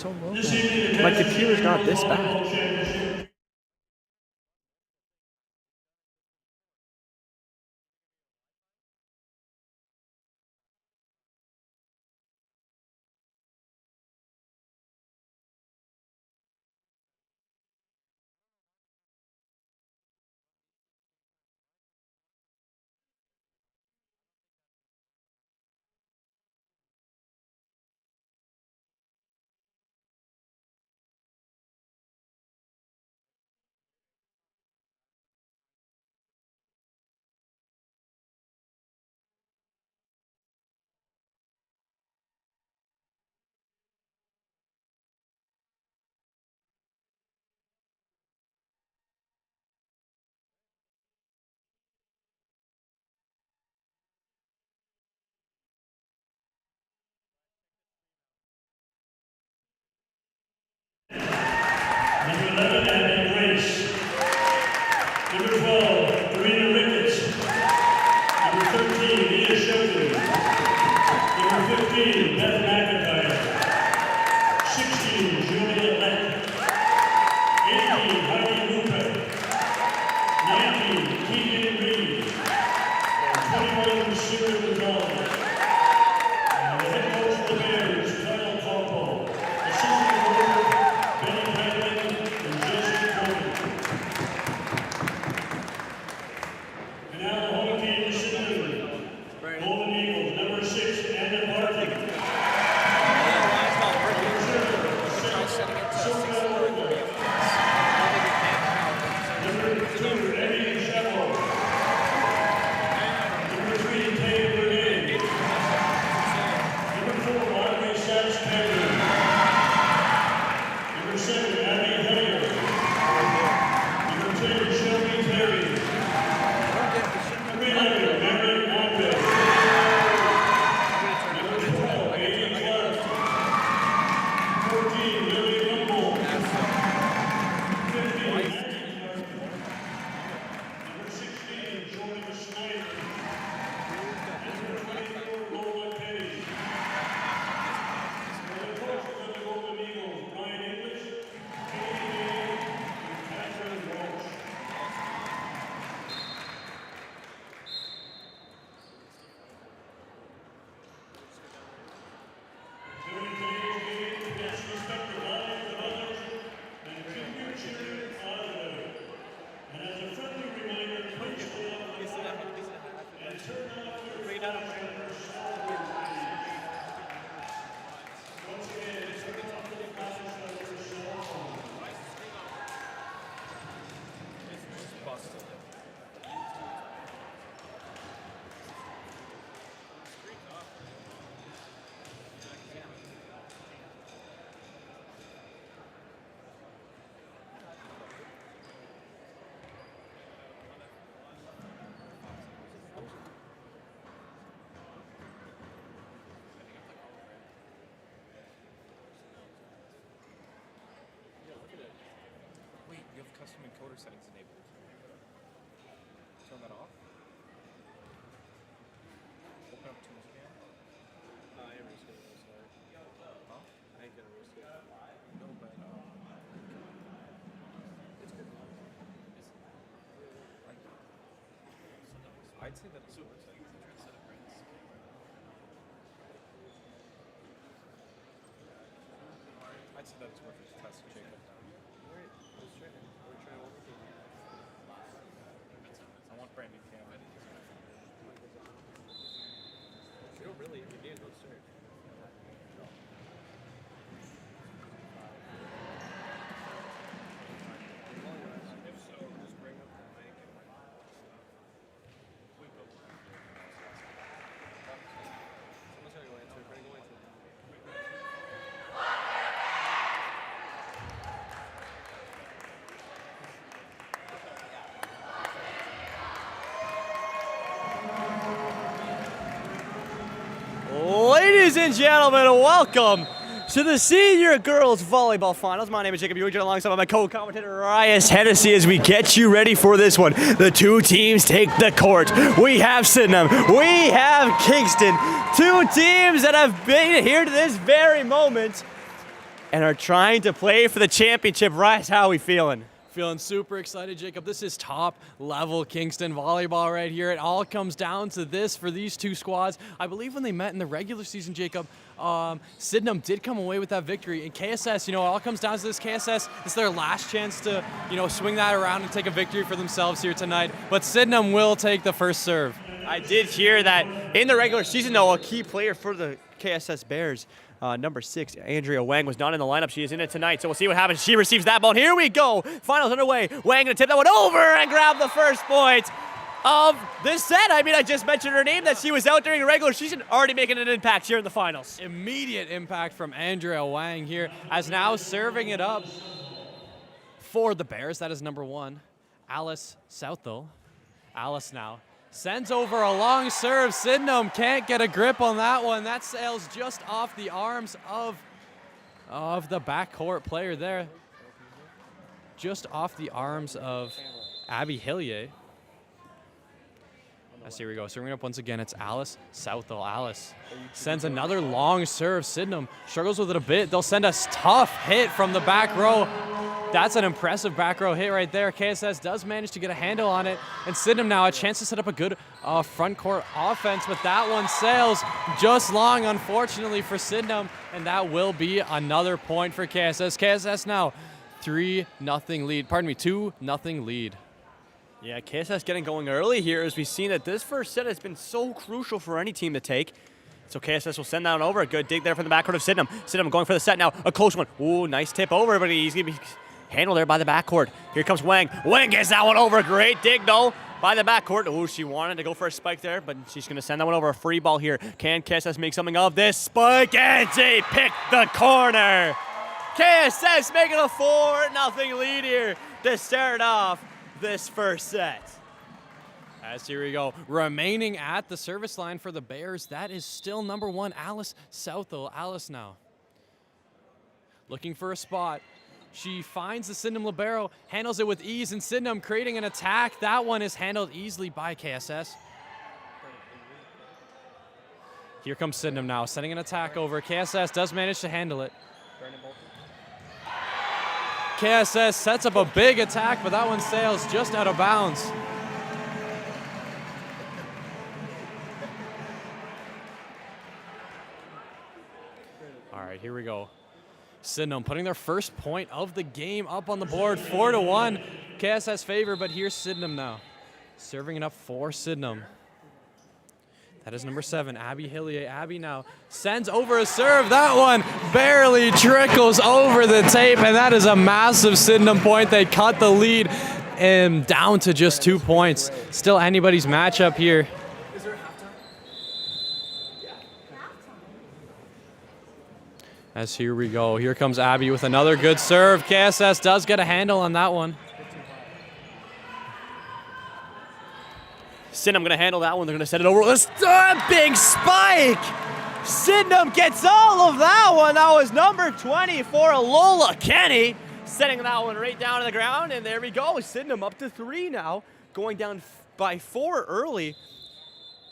so low. My computer's not this bad. Custom encoder settings enabled. Turn that off. Open up Tools again. I am risk it, sorry. Huh? I ain't gonna risk it. No, but it's good. I'd say that it's worth it. I'd say that it's worth it to test and check it out. Alright, let's try it. We're trying one thing. I want brand new camera. You don't really, if you do, let's start. If so, just bring up the mic and we go. Someone's gotta go answer. Bring go answer. Ladies and gentlemen, welcome to the Senior Girls Volleyball Finals. My name is Jacob Ewing, alongside my co-commentator Rias Hennessy as we get you ready for this one. The two teams take the court. We have Sydenham, we have Kingston, two teams that have been here to this very moment. and are trying to play for the championship. Rice, how are we feeling? Feeling super excited, Jacob. This is top level Kingston volleyball right here. It all comes down to this for these two squads. I believe when they met in the regular season, Jacob, Sydenham did come away with that victory. And KSS, it all comes down to this. KSS, it's their last chance to, swing that around and take a victory for themselves here tonight. But Sydenham will take the first serve. I did hear that in the regular season, though, a key player for the KSS Bears, number 6, Andrea Wang, was not in the lineup. She is in it tonight, so we'll see what happens. She receives that ball. Here we go. Finals underway. Wang going to tip that one over and grab the first point of this set. I just mentioned her name, that she was out during the regular season, already making an impact here in the finals. Immediate impact from Andrea Wang here, as now serving it up for the Bears. That is number 1, Alice Southall. Alice now sends over a long serve. Sydenham can't get a grip on that one. That sails just off the arms of the backcourt player there. Just off the arms of Abby Hillier. Here we go. Serving up once again. It's Alice Southall. Alice sends another long serve. Sydenham struggles with it a bit. They'll send a tough hit from the back row. That's an impressive back row hit right there. KSS does manage to get a handle on it. And Sydenham now a chance to set up a good front court offense, but that one sails just long, unfortunately, for Sydenham. And that will be another point for KSS. KSS now 2-0 lead. Yeah, KSS getting going early here, as we've seen that this first set has been so crucial for any team to take. So KSS will send that one over. A good dig there from the backcourt of Sydenham. Sydenham going for the set now. A close one. Ooh, nice tip over, but he's going to be handled there by the backcourt. Here comes Wang. Wang gets that one over. Great dig, though, by the backcourt. Ooh, she wanted to go for a spike there, but she's going to send that one over. A free ball here. Can KSS make something of this spike? And she picked the corner. KSS making a 4-0 lead here to start off this first set. As here we go, remaining at the service line for the Bears, that is still number 1, Alice Southall. Alice now looking for a spot. She finds the Sydenham libero, handles it with ease, and Sydenham creating an attack. That one is handled easily by KSS. Here comes Sydenham now, sending an attack over. KSS does manage to handle it. KSS sets up a big attack, but that one sails just out of bounds. All right, here we go. Sydenham putting their first point of the game up on the board, 4-1. KSS favor, but here's Sydenham now. Serving it up for Sydenham. That is number 7, Abby Hillier. Abby now sends over a serve. That one barely trickles over the tape, and that is a massive Sydenham point. They cut the lead down to just 2 points. Still anybody's matchup here. As here we go. Here comes Abby with another good serve. KSS does get a handle on that one. Sydenham going to handle that one. They're going to set it over. A big spike! Sydenham gets all of that one. That was number 24, Lola Kenny, setting that one right down to the ground. And there we go. Sydenham up to 3 now, going down by 4 early.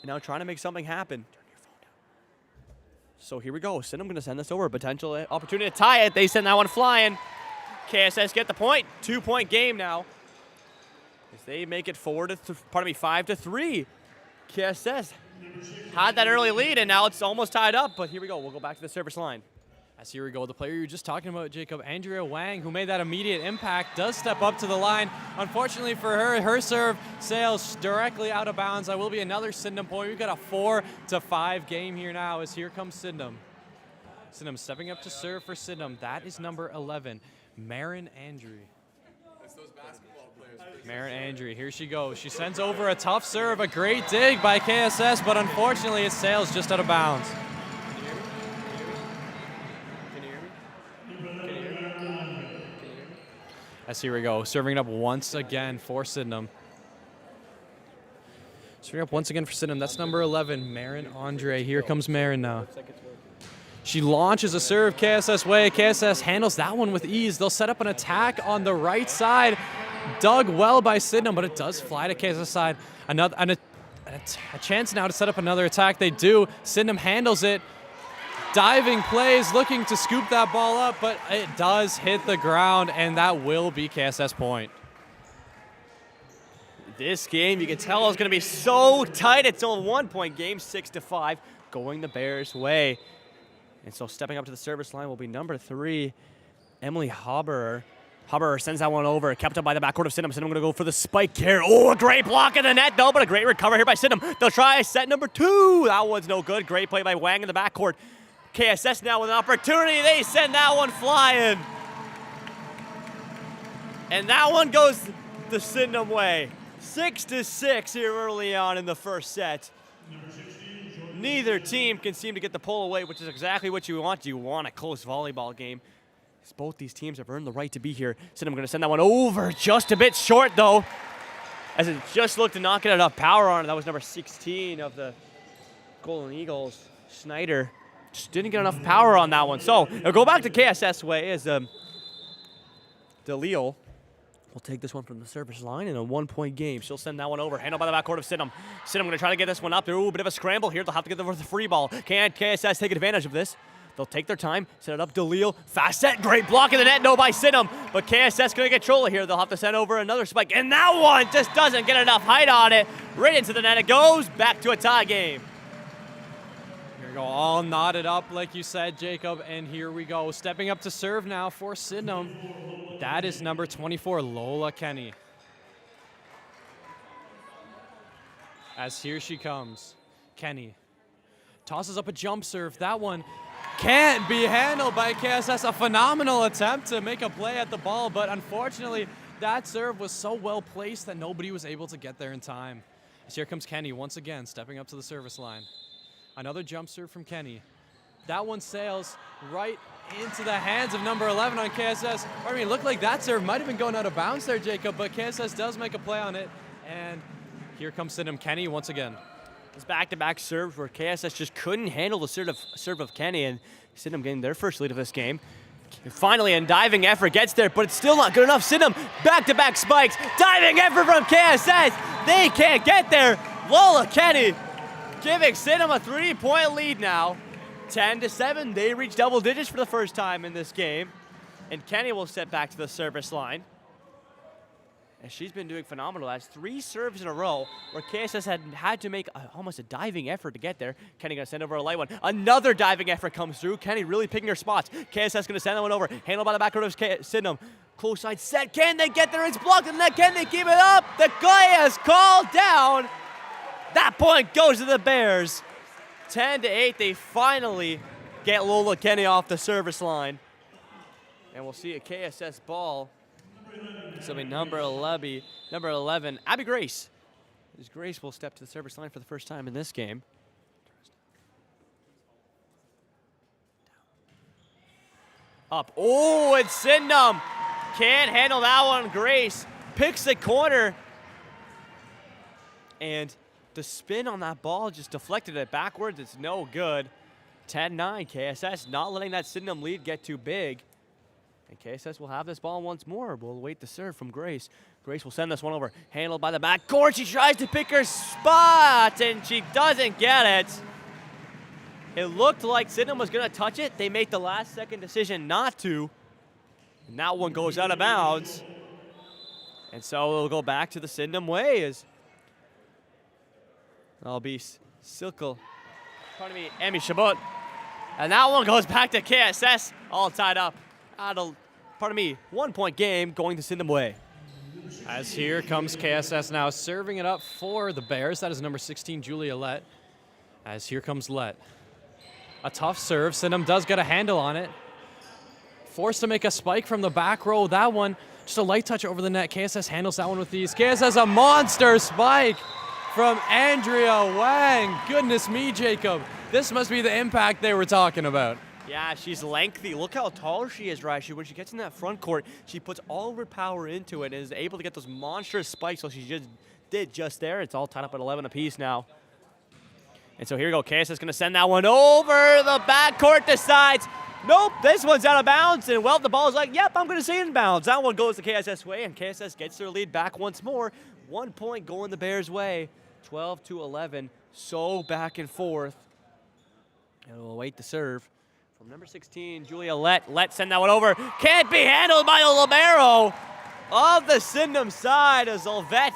And now trying to make something happen. Turn your phone down. So here we go. Sydenham going to send this over. Potential opportunity to tie it. They send that one flying. KSS get the point. 2-point game now. As they make it 5-3. KSS had that early lead, and now it's almost tied up. But here we go. We'll go back to the service line. As here we go, the player you were just talking about, Jacob, Andrea Wang, who made that immediate impact, does step up to the line. Unfortunately for her, her serve sails directly out of bounds. That will be another Sydenham point. We've got a 4-5 game here now, as here comes Sydenham. Sydenham stepping up to serve for Sydenham. That is number 11, Marin Andrew. Marin Andrew, here she goes. She sends over a tough serve, a great dig by KSS, but unfortunately it sails just out of bounds. As here we go, serving it up once again for Sydenham. Serving up once again for Sydenham. That's number 11, Marin Andre. Here comes Marin now. She launches a serve KSS way. KSS handles that one with ease. They'll set up an attack on the right side. Dug well by Sydenham, but it does fly to KSS side. A chance now to set up another attack. They do. Sydenham handles it. diving plays, looking to scoop that ball up, but it does hit the ground, and that will be KSS point. This game, you can tell, is going to be so tight. It's only a 1-point game, 6-5, going the Bears' way. And so stepping up to the service line will be number 3, Emily Haberer. Haberer sends that one over, kept up by the backcourt of Sydenham. Sydenham going to go for the spike here. Oh, a great block in the net, though, but a great recover here by Sydenham. They'll try set number 2. That one's no good. Great play by Wang in the backcourt. KSS now with an opportunity. They send that one flying. And that one goes the Sydenham way. 6-6 here early on in the first set. Neither team can seem to get the pull away, which is exactly what you want. You want a close volleyball game. Both these teams have earned the right to be here. Sydenham going to send that one over, just a bit short though, as it just looked to not get enough power on it. That was number 16 of the Golden Eagles, Schneider. Just didn't get enough power on that one. So it'll go back to KSS way as DeLeo will take this one from the service line in a 1-point game. She'll send that one over, handled by the backcourt of Sydenham. Sydenham going to try to get this one up. Ooh, a bit of a scramble here. They'll have to get the free ball. Can KSS take advantage of this? They'll take their time, set it up. DeLeo, fast set, great block in the net, no by Sydenham. But KSS going to get control here. They'll have to send over another spike. And that one just doesn't get enough height on it. Right into the net it goes. Back to a tie game. Here we go, all knotted up like you said, Jacob. And here we go, stepping up to serve now for Sydenham. That is number 24, Lola Kenny. As here she comes, Kenny tosses up a jump serve. That one can't be handled by KSS. A phenomenal attempt to make a play at the ball, but unfortunately, that serve was so well placed that nobody was able to get there in time. As here comes Kenny once again, stepping up to the service line. Another jump serve from Kenny. That one sails right into the hands of number 11 on KSS. I mean, it looked like that serve might have been going out of bounds there, Jacob, but KSS does make a play on it. And here comes Sydenham. Kenny once again. It's back-to-back serves where KSS just couldn't handle the serve of Kenny, and Sydenham getting their first lead of this game. Finally, a diving effort gets there, but it's still not good enough. Sydenham, back-to-back spikes, diving effort from KSS. They can't get there. Lola Kenny giving Sydenham a 3-point lead now. 10-7, they reach double digits for the first time in this game. And Kenny will step back to the service line. And she's been doing phenomenal. That's 3 serves in a row where KSS had to make almost a diving effort to get there. Kenny gonna send over a light one. Another diving effort comes through. Kenny really picking her spots. KSS gonna send that one over. Handled by the back row of Sydenham. Close side set. Can they get there? It's blocked in the net. Can they keep it up? The guy is called down. That point goes to the Bears. 10-8. They finally get Lola Kenny off the service line. And we'll see a KSS ball. This will be number 11, Abby Grace. As Grace will step to the service line for the first time in this game. Up. Oh, it's Sydenham. Can't handle that one. Grace picks the corner. And the spin on that ball just deflected it backwards. It's no good. 10-9. KSS not letting that Sydenham lead get too big. And KSS will have this ball once more. We'll await the serve from Grace. Grace will send this one over. Handled by the backcourt. She tries to pick her spot, and she doesn't get it. It looked like Sydenham was going to touch it. They made the last-second decision not to. And that one goes out of bounds. And so it'll go back to the Sydenham way. That'll be Emmy Chabot. And that one goes back to KSS, all tied up. 1-point game going to Sydenham way. As here comes KSS now serving it up for the Bears. That is number 16, Julia Lett. As here comes Lett. A tough serve. Sydenham does get a handle on it. Forced to make a spike from the back row. That one, just a light touch over the net. KSS handles that one with ease. KSS a monster spike from Andrea Wang. Goodness me, Jacob. This must be the impact they were talking about. Yeah, she's lengthy. Look how tall she is, right? When she gets in that front court, she puts all of her power into it and is able to get those monstrous spikes. So she just did just there. It's all tied up at 11 apiece now. And so here we go. KSS is going to send that one over. The backcourt decides, nope, this one's out of bounds. And, well, the ball is like, yep, I'm going to stay in bounds. That one goes the KSS way, and KSS gets their lead back once more. 1 point going the Bears' way. 12-11. So back and forth. And we'll await the serve From number 16, Julia Let send that one over. Can't be handled by the libero of the Sydenham side as Olvet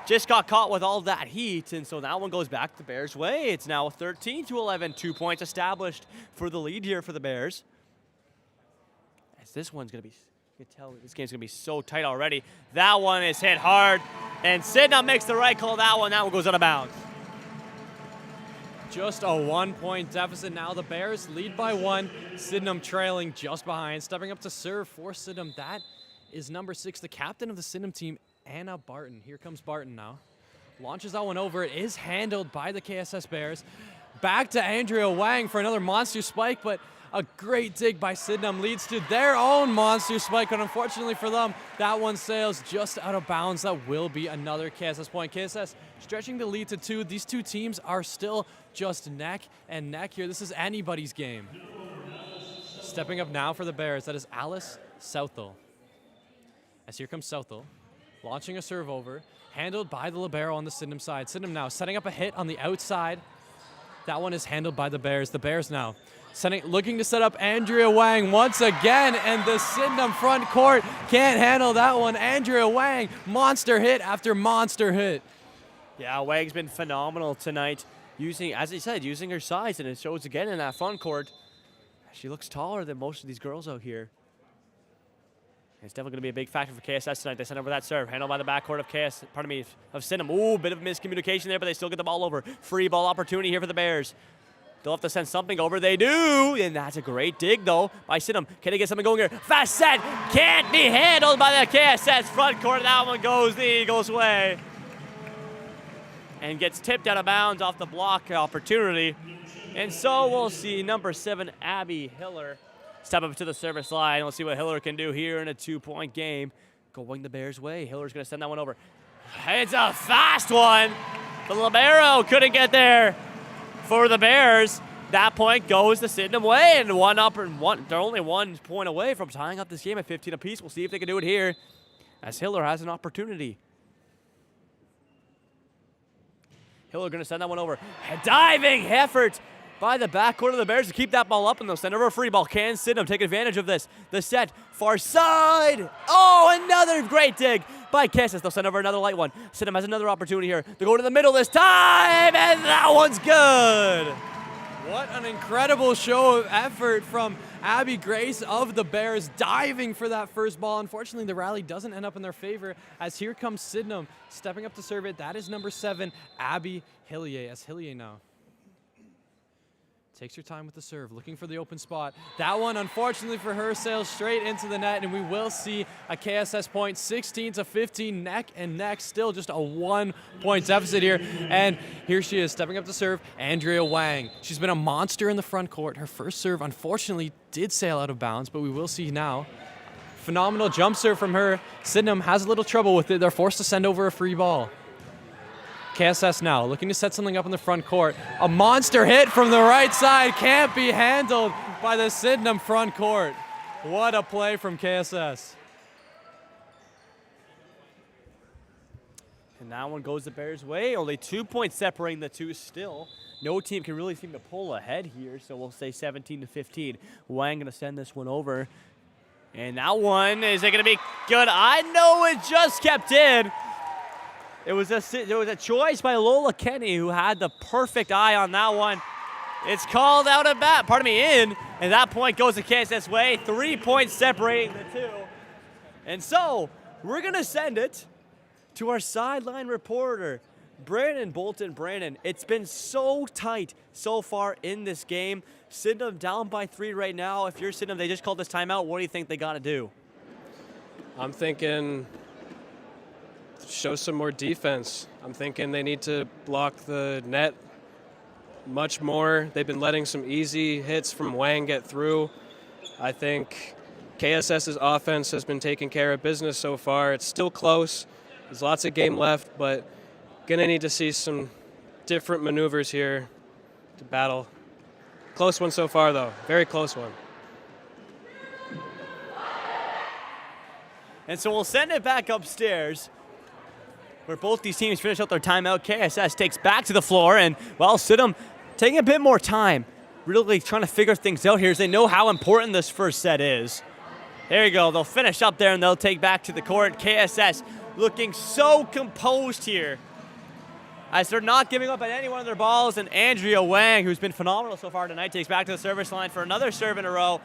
just got caught with all that heat, and so that one goes back the Bears' way. It's now 13-11, 2 points established for the lead here for the Bears. As this one's gonna be, you can tell this game's gonna be so tight already. That one is hit hard, and Sydenham makes the right call. That one goes out of bounds. Just a 1-point deficit now. The Bears lead by 1. Sydenham trailing just behind. Stepping up to serve for Sydenham. That is number 6, the captain of the Sydenham team, Anna Barton. Here comes Barton now. Launches that one over. It is handled by the KSS Bears. Back to Andrea Wang for another monster spike, but a great dig by Sydenham leads to their own monster spike, but unfortunately for them, that one sails just out of bounds. That will be another KSS point. KSS stretching the lead to 2. These two teams are still just neck and neck here. This is anybody's game. Stepping up now for the Bears, that is Alice Southall. As here comes Southall, launching a serve over, handled by the libero on the Sydenham side. Sydenham now setting up a hit on the outside. That one is handled by the Bears. The Bears now looking to set up Andrea Wang once again, and the Sydenham front court can't handle that one. Andrea Wang, monster hit after monster hit. Yeah, Wang's been phenomenal tonight, as he said, using her size, and it shows again in that front court. She looks taller than most of these girls out here. It's definitely going to be a big factor for KSS tonight. They send over that serve, handled by the backcourt of Sydenham. Ooh, bit of miscommunication there, but they still get the ball over. Free ball opportunity here for the Bears. They'll have to send something over. They do, and that's a great dig, though, by Sydenham. Can they get something going here? Fast set, can't be handled by the KSS front court. That one goes the Eagles' way. And gets tipped out of bounds off the block opportunity. And so we'll see number 7, Abby Hiller, step up to the service line. We'll see what Hiller can do here in a 2-point game. Going the Bears' way. Hiller's going to send that one over. It's a fast one. The libero couldn't get there for the Bears. That point goes the Sydenham way, and they're only 1 point away from tying up this game at 15 apiece. We'll see if they can do it here, as Hiller has an opportunity. Hiller going to send that one over. A diving effort by the backcourt of the Bears to keep that ball up, and they'll send over a free ball. Can Sydenham take advantage of this? The set, far side. Oh, another great dig by KSS. They'll send over another light one. Sydenham has another opportunity here. They go to the middle this time, and that one's good. What an incredible show of effort from Abby Grace of the Bears, diving for that first ball. Unfortunately, the rally doesn't end up in their favor, as here comes Sydenham stepping up to serve it. That is number 7, Abby Hillier, as Hillier now takes her time with the serve, looking for the open spot. That one, unfortunately for her, sails straight into the net, and we will see a KSS point, 16-15, neck and neck. Still just a 1-point deficit here. And here she is, stepping up to serve, Andrea Wang. She's been a monster in the front court. Her first serve, unfortunately, did sail out of bounds, but we will see now. Phenomenal jump serve from her. Sydenham has a little trouble with it. They're forced to send over a free ball. KSS now looking to set something up in the front court. A monster hit from the right side can't be handled by the Sydenham front court. What a play from KSS. And that one goes the Bears' way. Only 2 points separating the two still. No team can really seem to pull ahead here, so we'll say 17-15. Wang going to send this one over. And that one, is it going to be good? I know it just kept in. There was a choice by Lola Kenny, who had the perfect eye on that one. It's called out of in, and that point goes the KSS way. 3 points separating the two. And so we're going to send it to our sideline reporter, Brandon Bolton. Brandon, it's been so tight so far in this game. Sydenham down by 3 right now. If you're Sydenham, they just called this timeout. What do you think they got to do? I'm thinking show some more defense. I'm thinking they need to block the net much more. They've been letting some easy hits from Wang get through. I think KSS's offense has been taking care of business so far. It's still close. There's lots of game left, but gonna need to see some different maneuvers here to battle. Close one so far, though. Very close one. And so we'll send it back upstairs, where both these teams finish out their timeout. KSS takes back to the floor, and, well, Sydenham taking a bit more time really trying to figure things out here as they know how important this first set is. There you go. They'll finish up there and they'll take back to the court. KSS looking so composed here as they're not giving up at any one of their balls. And Andrea Wang, who's been phenomenal so far tonight, takes back to the service line for another serve in a row.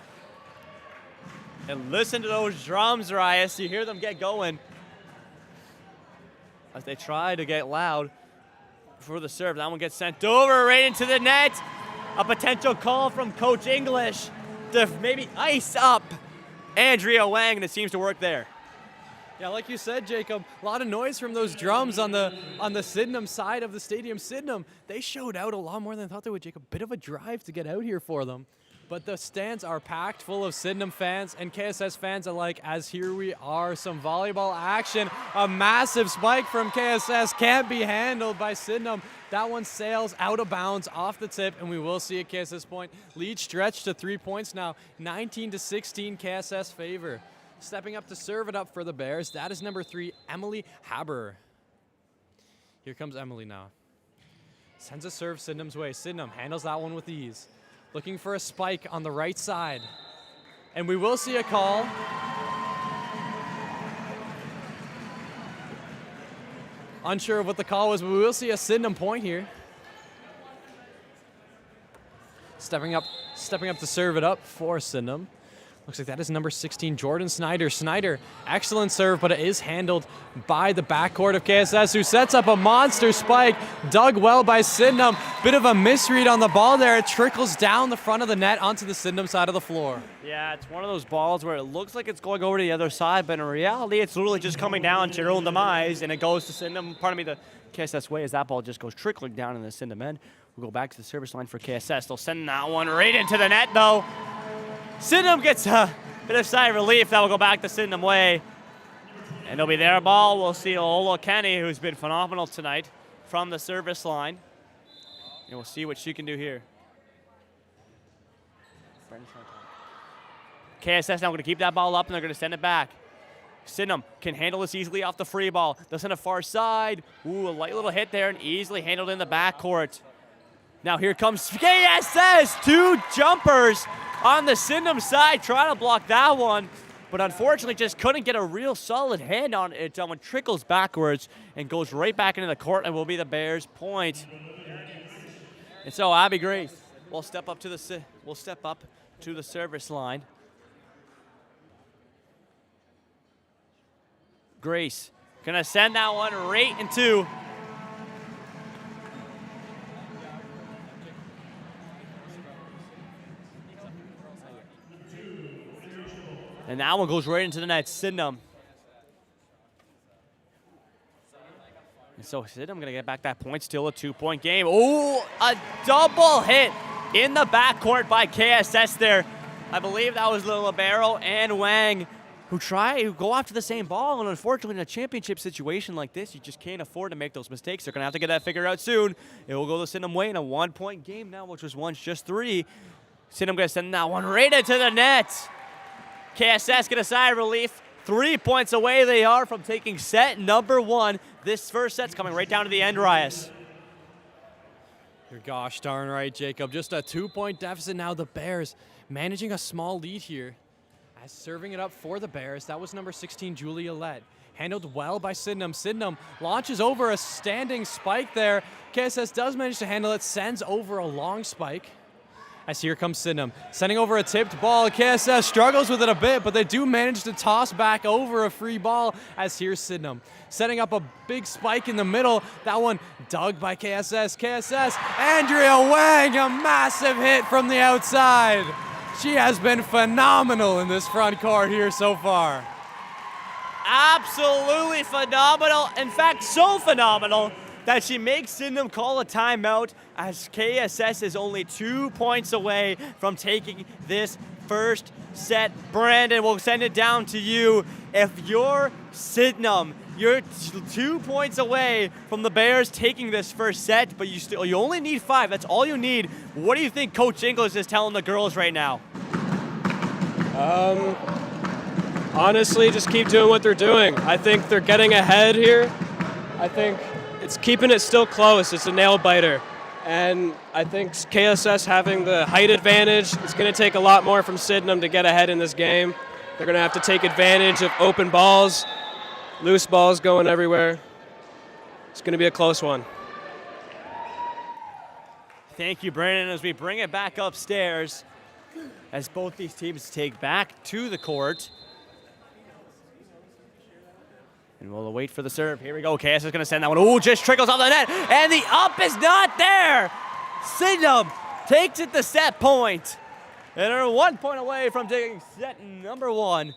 And listen to those drums, Rias. You hear them get going as they try to get loud for the serve. That one gets sent over right into the net. A potential call from Coach English to maybe ice up Andrea Wang, and it seems to work there. Yeah, like you said, Jacob, a lot of noise from those drums on the Sydenham side of the stadium. Sydenham, they showed out a lot more than I thought they would, Jacob. A bit of a drive to get out here for them. But the stands are packed full of Sydenham fans and KSS fans alike, as here we are, some volleyball action. A massive spike from KSS can't be handled by Sydenham. That one sails out of bounds off the tip, and we will see a KSS point. Lead stretched to 3 points now, 19-16 KSS favor. Stepping up to serve it up for the Bears, that is number 3, Emily Haber. Here comes Emily now. Sends a serve Sydenham's way. Sydenham handles that one with ease. Looking for a spike on the right side. And we will see a call. Unsure of what the call was, but we will see a Sydenham point here. Stepping up to serve it up for Sydenham. Looks like that is number 16, Jordan Snyder. Snyder, excellent serve, but it is handled by the backcourt of KSS, who sets up a monster spike. Dug well by Sydenham. Bit of a misread on the ball there. It trickles down the front of the net onto the Sydenham side of the floor. Yeah, it's one of those balls where it looks like it's going over to the other side, but in reality, it's literally just coming down to your own demise, and it goes to Sydenham. Pardon me, the KSS way as that ball just goes trickling down in the Sydenham end. We'll go back to the service line for KSS. They'll send that one right into the net, though. Sydenham gets a bit of sigh of relief. That will go back the Sydenham way. And it'll be their ball. We'll see Ola Kenny, who's been phenomenal tonight, from the service line. And we'll see what she can do here. KSS now going to keep that ball up, and they're going to send it back. Sydenham can handle this easily off the free ball. They'll send it far side. Ooh, a light little hit there, and easily handled in the backcourt. Now here comes KSS, 2 jumpers on the Sydenham side, trying to block that one, but unfortunately just couldn't get a real solid hand on it. That one trickles backwards and goes right back into the court, and will be the Bears' point. And so Abby Grace will step up to the service line. Grace gonna send that one right into and that one goes right into the net. Sydenham. And so Sydenham going to get back that point. Still a 2-point game. Oh, a double hit in the backcourt by KSS there. I believe that was Libero and Wang who go after the same ball. And unfortunately, in a championship situation like this, you just can't afford to make those mistakes. They're going to have to get that figured out soon. It will go the Sydenham way in a 1-point game now, which was once just 3. Sydenham going to send that one right into the net. KSS get a sigh of relief. 3 points away they are from taking set number 1. This first set's coming right down to the end, Rias. You're gosh darn right, Jacob. Just a 2-point deficit now. The Bears managing a small lead here. As serving it up for the Bears, that was number 16, Julia Lett. Handled well by Sydenham. Sydenham launches over a standing spike there. KSS does manage to handle it, sends over a long spike. As here comes Sydenham, sending over a tipped ball. KSS struggles with it a bit, but they do manage to toss back over a free ball. As here's Sydenham, setting up a big spike in the middle. That one dug by KSS. KSS, Andrea Wang, a massive hit from the outside. She has been phenomenal in this front court here so far. Absolutely phenomenal. In fact, so phenomenal that she makes Sydenham call a timeout, as KSS is only 2 points away from taking this first set. Brandon, we'll send it down to you. If you're Sydenham, you're 2 points away from the Bears taking this first set, but you only need 5. That's all you need. What do you think Coach English is telling the girls right now? Honestly, just keep doing what they're doing. I think they're getting ahead here. I think it's keeping it still close. It's a nail biter. And I think KSS having the height advantage, it's going to take a lot more from Sydenham to get ahead in this game. They're going to have to take advantage of open balls, loose balls going everywhere. It's going to be a close one. Thank you, Brandon, as we bring it back upstairs, as both these teams take back to the court. And we'll wait for the serve. Here we go. KSS is going to send that one. Ooh, just trickles off the net. And the up is not there. Sydenham takes it to set point. And are 1 point away from taking set number one.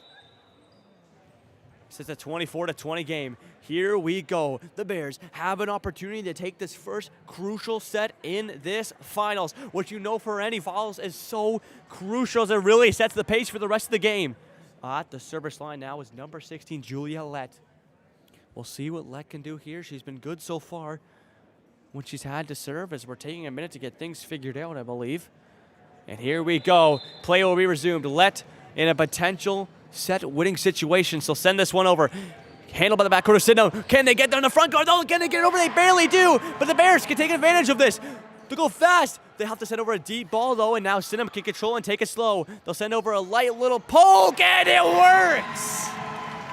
It's a 24-20 game. Here we go. The Bears have an opportunity to take this first crucial set in this finals, which you know for any finals is so crucial as it really sets the pace for the rest of the game. At the service line now is number 16, Julia Lett. We'll see what Lett can do here. She's been good so far when she's had to serve, as we're taking a minute to get things figured out, I believe. And here we go. Play will be resumed. Lett in a potential set-winning situation. So send this one over. Handled by the backcourt of Sydenham. Can they get down the front guard? Oh, can they get it over? They barely do. But the Bears can take advantage of this. To go fast. They have to send over a deep ball, though, and now Sydenham can control and take it slow. They'll send over a light little poke, and it works.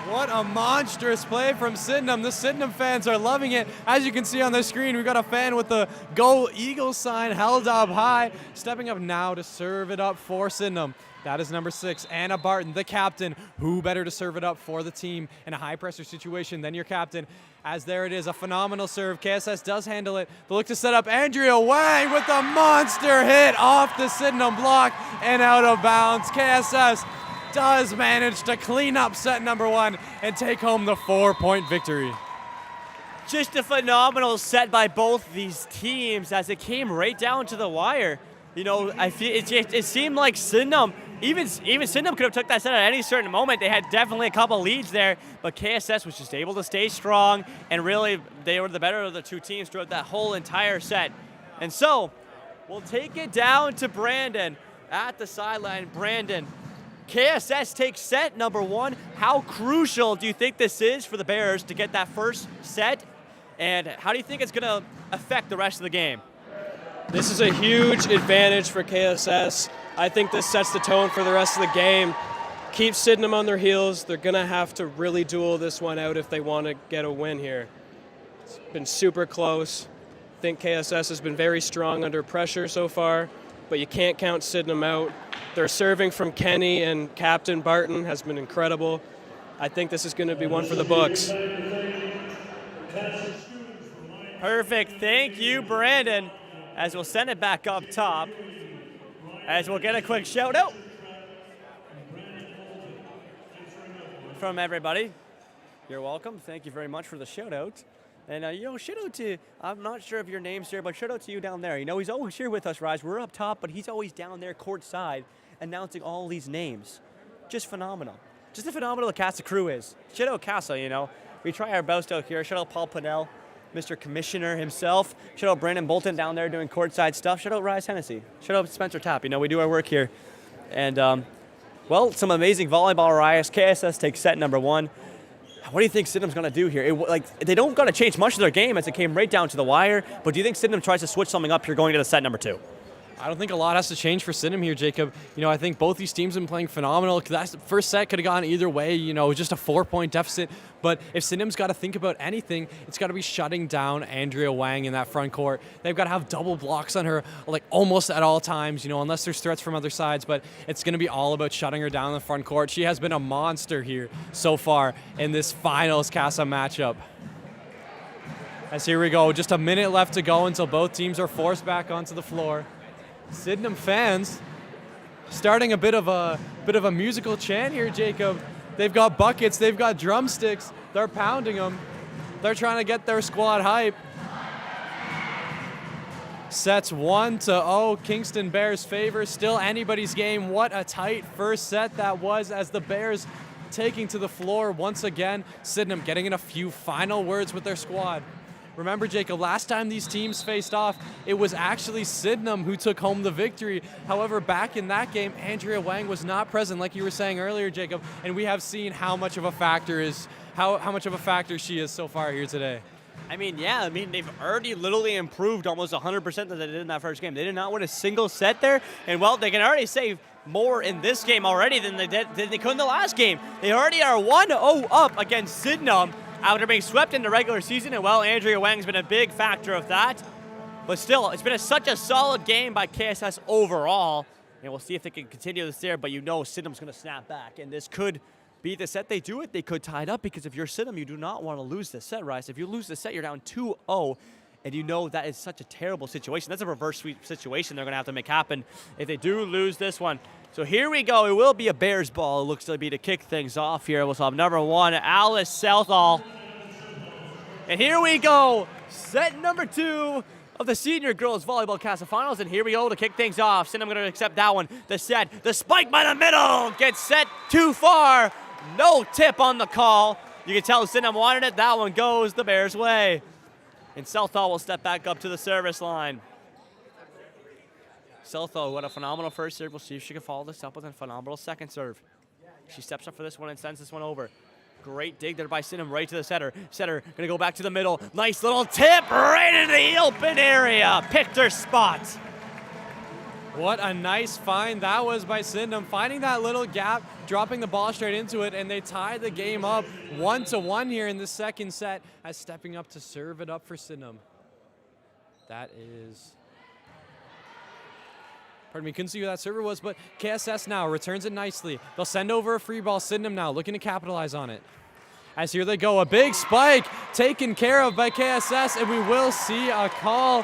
What a monstrous play from Sydenham. The Sydenham fans are loving it. As you can see on the screen, we've got a fan with the Go Eagles sign held up high. Stepping up now to serve it up for Sydenham. That is number 6, Anna Barton, the captain. Who better to serve it up for the team in a high-pressure situation than your captain? As there it is, a phenomenal serve. KSS does handle it. They look to set up Andrea Wang with a monster hit off the Sydenham block and out of bounds. KSS does manage to clean up set number one and take home the 4-point victory. Just a phenomenal set by both these teams as it came right down to the wire. You know, I feel it seemed like Sydenham, even Sydenham could have took that set at any certain moment. They had definitely a couple leads there, but KSS was just able to stay strong, and really they were the better of the two teams throughout that whole entire set. And so we'll take it down to Brandon at the sideline. Brandon, KSS takes set number one. How crucial do you think this is for the Bears to get that first set? And how do you think it's going to affect the rest of the game? This is a huge advantage for KSS. I think this sets the tone for the rest of the game. Keep Sydenham on their heels. They're going to have to really duel this one out if they want to get a win here. It's been super close. I think KSS has been very strong under pressure so far, but you can't count Sydenham out. Their serving from Kenny and Captain Barton has been incredible. I think this is going to be one for the books. Perfect. Thank you, Brandon. As we'll send it back up top, as we'll get a quick shout out from everybody. You're welcome. Thank you very much for the shout out. And, shout out to, I'm not sure if your name's here, but shout out to you down there. You know, he's always here with us, Rise. We're up top, but he's always down there courtside announcing all these names. Just phenomenal. Just a phenomenal Casa crew is. Shout out Casa, you know. We try our best out here. Shout out Paul Pinnell, Mr. Commissioner himself. Shout out Brandon Bolton down there doing courtside stuff. Shout out Rise Hennessy. Shout out Spencer Tapp. You know, we do our work here. And, some amazing volleyball, Rise. KSS takes set number one. What do you think Sydenham's going to do here? They don't got to change much of their game as it came right down to the wire, but do you think Sydenham tries to switch something up here going to the set number two? I don't think a lot has to change for Sydenham here, Jacob. You know, I think both these teams have been playing phenomenal. That first set could have gone either way, you know, just a 4-point deficit. But if Sydenham's got to think about anything, it's got to be shutting down Andrea Wang in that front court. They've got to have double blocks on her, like almost at all times, you know, unless there's threats from other sides. But it's going to be all about shutting her down in the front court. She has been a monster here so far in this finals Casa matchup. As here we go, just a minute left to go until both teams are forced back onto the floor. Sydenham fans starting a bit of a musical chant here, Jacob. They've got buckets, they've got drumsticks, they're pounding them. They're trying to get their squad hype. Sets 1-0, Kingston Bears favor. Still anybody's game. What a tight first set that was as the Bears taking to the floor once again. Sydenham getting in a few final words with their squad. Remember, Jacob, last time these teams faced off, it was actually Sydenham who took home the victory. However, back in that game, Andrea Wang was not present, like you were saying earlier, Jacob, and we have seen how much of a factor she is so far here today. I mean, yeah, they've already literally improved almost 100% than they did in that first game. They did not win a single set there, and well, they can already save more in this game already than they could in the last game. They already are 1-0 up against Sydenham after being swept in the regular season, and well, Andrea Wang's been a big factor of that. But still, it's been such a solid game by KSS overall, and we'll see if they can continue this there, but you know Sydenham's going to snap back, and this could be the set they do it. They could tie it up, because if you're Sydenham, you do not want to lose this set, Rice. If you lose the set, you're down 2-0, and you know that is such a terrible situation. That's a reverse sweep situation they're going to have to make happen if they do lose this one. So here we go. It will be a Bears ball, it looks to be, to kick things off here. We'll have number 1, Alice Southall. And here we go. Set number 2 of the senior girls volleyball KSS finals. And here we go to kick things off. Sydenham going to accept that one. The set, the spike by the middle gets set too far. No tip on the call. You can tell Sydenham wanted it. That one goes the Bears' way. And Southall will step back up to the service line. Southall, what a phenomenal first serve. We'll see if she can follow this up with a phenomenal second serve. She steps up for this one and sends this one over. Great dig there by Sydenham right to the setter. Setter gonna go back to the middle. Nice little tip right into the open area. Picked her spot. What a nice find that was by Sydenham, finding that little gap, dropping the ball straight into it, and they tied the game up 1-1 here in the second set as stepping up to serve it up for Sydenham. That is... Pardon me, couldn't see who that server was, but KSS now returns it nicely. They'll send over a free ball. Sydenham now looking to capitalize on it. As here they go, a big spike taken care of by KSS, and we will see a call,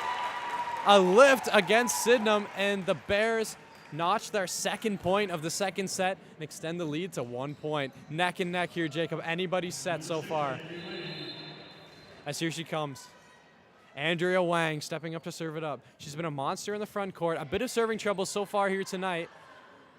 a lift against Sydenham, and the Bears notch their second point of the second set and extend the lead to 1 point. Neck and neck here, Jacob. Anybody's set so far. As here she comes. Andrea Wang stepping up to serve it up. She's been a monster in the front court. A bit of serving trouble so far here tonight,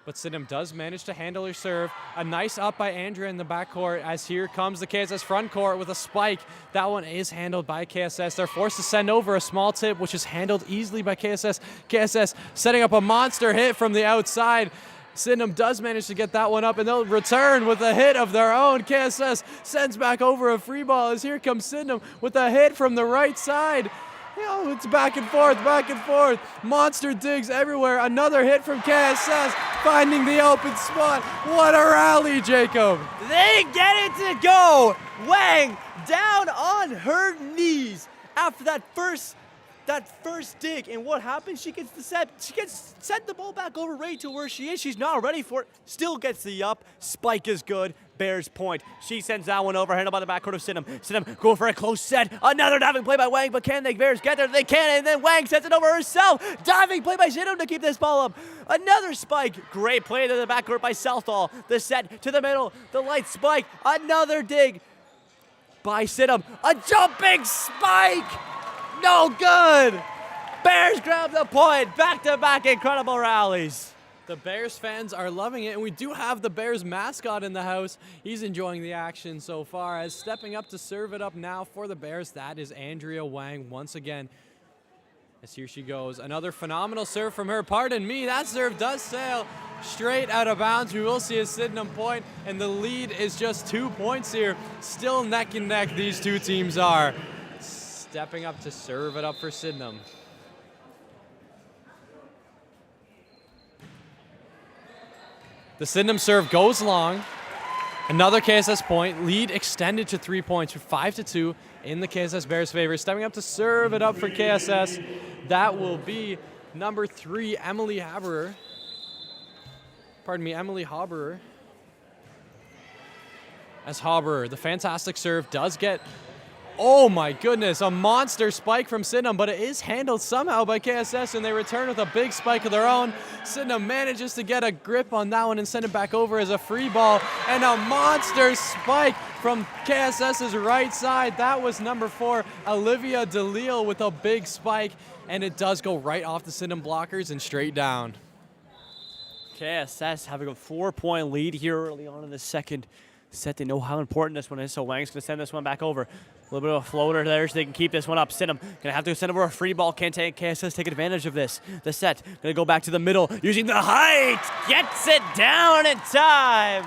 but Sydenham does manage to handle her serve. A nice up by Andrea in the backcourt, as here comes the KSS front court with a spike. That one is handled by KSS. They're forced to send over a small tip, which is handled easily by KSS. KSS setting up a monster hit from the outside. Sydenham does manage to get that one up, and they'll return with a hit of their own. KSS sends back over a free ball as here comes Sydenham with a hit from the right side. It's back and forth, back and forth. Monster digs everywhere. Another hit from KSS, finding the open spot. What a rally, Jacob. They get it to go. Wang down on her knees after that first dig, and what happens? She gets sent the ball back over right to where she is. She's not ready for it. Still gets the up. Spike is good. Bears point. She sends that one over, handled by the backcourt of Sydenham. Sydenham going for a close set. Another diving play by Wang, but can the Bears get there? They can, and then Wang sends it over herself. Diving play by Sydenham to keep this ball up. Another spike. Great play to the backcourt by Southall. The set to the middle. The light spike. Another dig by Sydenham. A jumping spike. No good. Bears grab the point. Back-to-back incredible rallies. The Bears fans are loving it, and we do have the Bears mascot in the house. He's enjoying the action so far, as stepping up to serve it up now for the Bears. That is Andrea Wang once again. As here she goes. Another phenomenal serve from her. Pardon me, that serve does sail straight out of bounds. We will see a Sydenham point, and the lead is just 2 points here. Still neck and neck, these two teams are. Stepping up to serve it up for Sydenham. The Sydenham serve goes long. Another KSS point. Lead extended to 3 points, 5-2 in the KSS Bears' favor. Stepping up to serve it up for KSS. That will be number 3, Emily Haberer. Pardon me, Emily Haberer. As Haberer, the fantastic serve does get... Oh my goodness, a monster spike from Sydenham, but it is handled somehow by KSS, and they return with a big spike of their own. Sydenham manages to get a grip on that one and send it back over as a free ball, and a monster spike from KSS's right side. That was number 4, Olivia DeLille, with a big spike, and it does go right off the Sydenham blockers and straight down. KSS having a 4-point lead here early on in the second set. They know how important this one is, so Wang's going to send this one back over. A little bit of a floater there so they can keep this one up. Sydenham going to have to send over a free ball. Can't take KSS take advantage of this. The set going to go back to the middle using the height. Gets it down in time.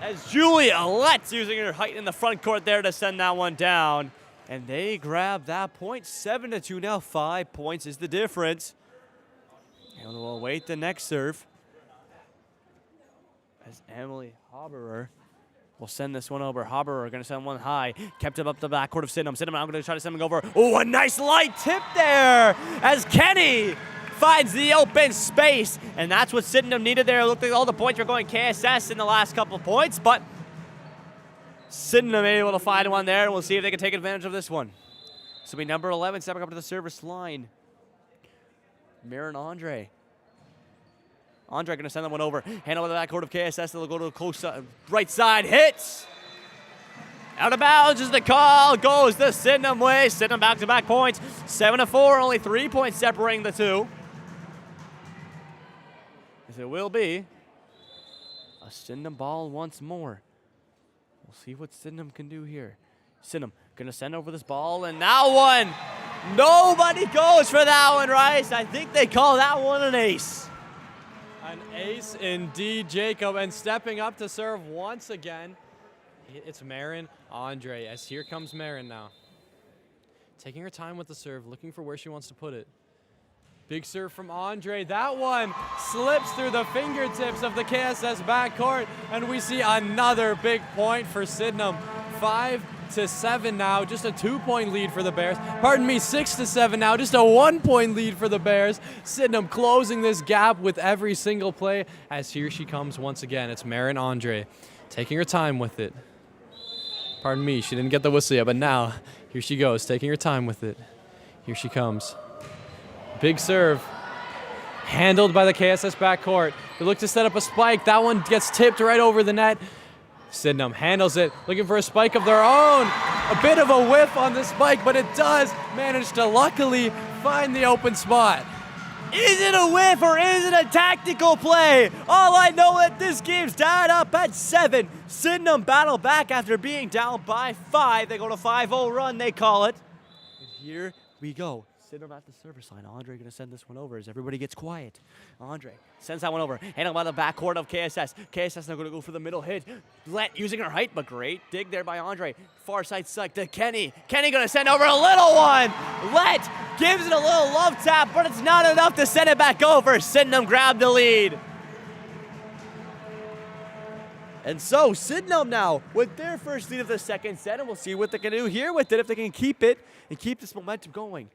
as Julia Letts using her height in the front court there to send that one down. And they grab that point. 7-2 now. 5 points is the difference. And we'll await the next serve. As Emily Haberer will send this one over. Haberer going to send one high. Kept it up the backcourt of Sydenham. Sydenham now going to try to send him over. Oh, a nice light tip there as Kenny finds the open space. And that's what Sydenham needed there. It looked like all the points were going KSS in the last couple of points, but Sydenham able to find one there. We'll see if they can take advantage of this one. So be number 11 stepping up to the service line. Marin Andre. Andre going to send that one over. Handle with the backcourt of KSS. They'll go to the close right side. Hits. Out of bounds is the call. Goes the Sydenham way. Sydenham back-to-back points. 7-4. Only 3 points separating the two. As it will be a Sydenham ball once more. We'll see what Sydenham can do here. Sydenham going to send over this ball. And that one, nobody goes for that one, Rice. I think they call that one an ace. An ace indeed, Jacob. And stepping up to serve once again, it's Marin Andre. As here comes Marin now. Taking her time with the serve, looking for where she wants to put it. Big serve from Andre. That one slips through the fingertips of the KSS backcourt, and we see another big point for Sydenham. 5-7 now, just a 2-point lead for the Bears. Pardon me, 6-7 now, just a 1-point lead for the Bears. Sydenham closing this gap with every single play, as here she comes once again. It's Marin Andre, taking her time with it. Pardon me, she didn't get the whistle yet, but now, here she goes, taking her time with it. Here she comes. Big serve, handled by the KSS backcourt. They look to set up a spike. That one gets tipped right over the net. Sydenham handles it, looking for a spike of their own. A bit of a whiff on the spike, but it does manage to luckily find the open spot. Is it a whiff or is it a tactical play? All I know that this game's tied up at 7. Sydenham battle back after being down by 5. They go to 5-0 run, they call it. And here we go. Sydenham at the service line. Andre going to send this one over as everybody gets quiet. Andre sends that one over. Handled by the backcourt of KSS. KSS now going to go for the middle hit. Let using her height, but great dig there by Andre. Far side suck to Kenny. Kenny going to send over a little one. Let gives it a little love tap, but it's not enough to send it back over. Sydenham grabbed the lead. And so Sydenham now with their first lead of the second set, and we'll see what they can do here with it, if they can keep it and keep this momentum going.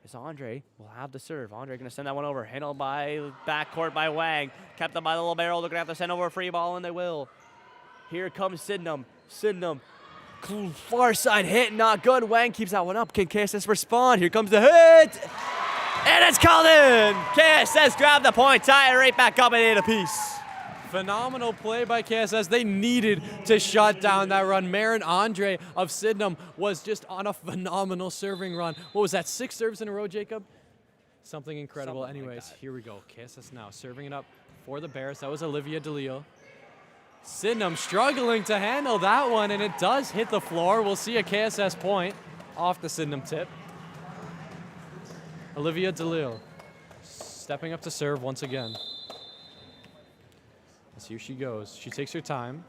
As Andre will have the serve. Andre going to send that one over. Handled by backcourt by Wang. Kept them by the little barrel. They're going to have to send over a free ball, and they will. Here comes Sydenham. Sydenham. Far side hit. Not good. Wang keeps that one up. Can KSS respond? Here comes the hit. And it's called in. KSS grabbed the point. Tie it right back up at 8 apiece. Phenomenal play by KSS. They needed to shut down that run. Marin Andre of Sydenham was just on a phenomenal serving run. What was that, 6 serves in a row, Jacob? Something incredible. Something Anyways, like here we go. KSS now serving it up for the Bears. That was Olivia DeLeo. Sydenham struggling to handle that one, and it does hit the floor. We'll see a KSS point off the Sydenham tip. Olivia DeLeo stepping up to serve once again. Here she goes. She takes her time.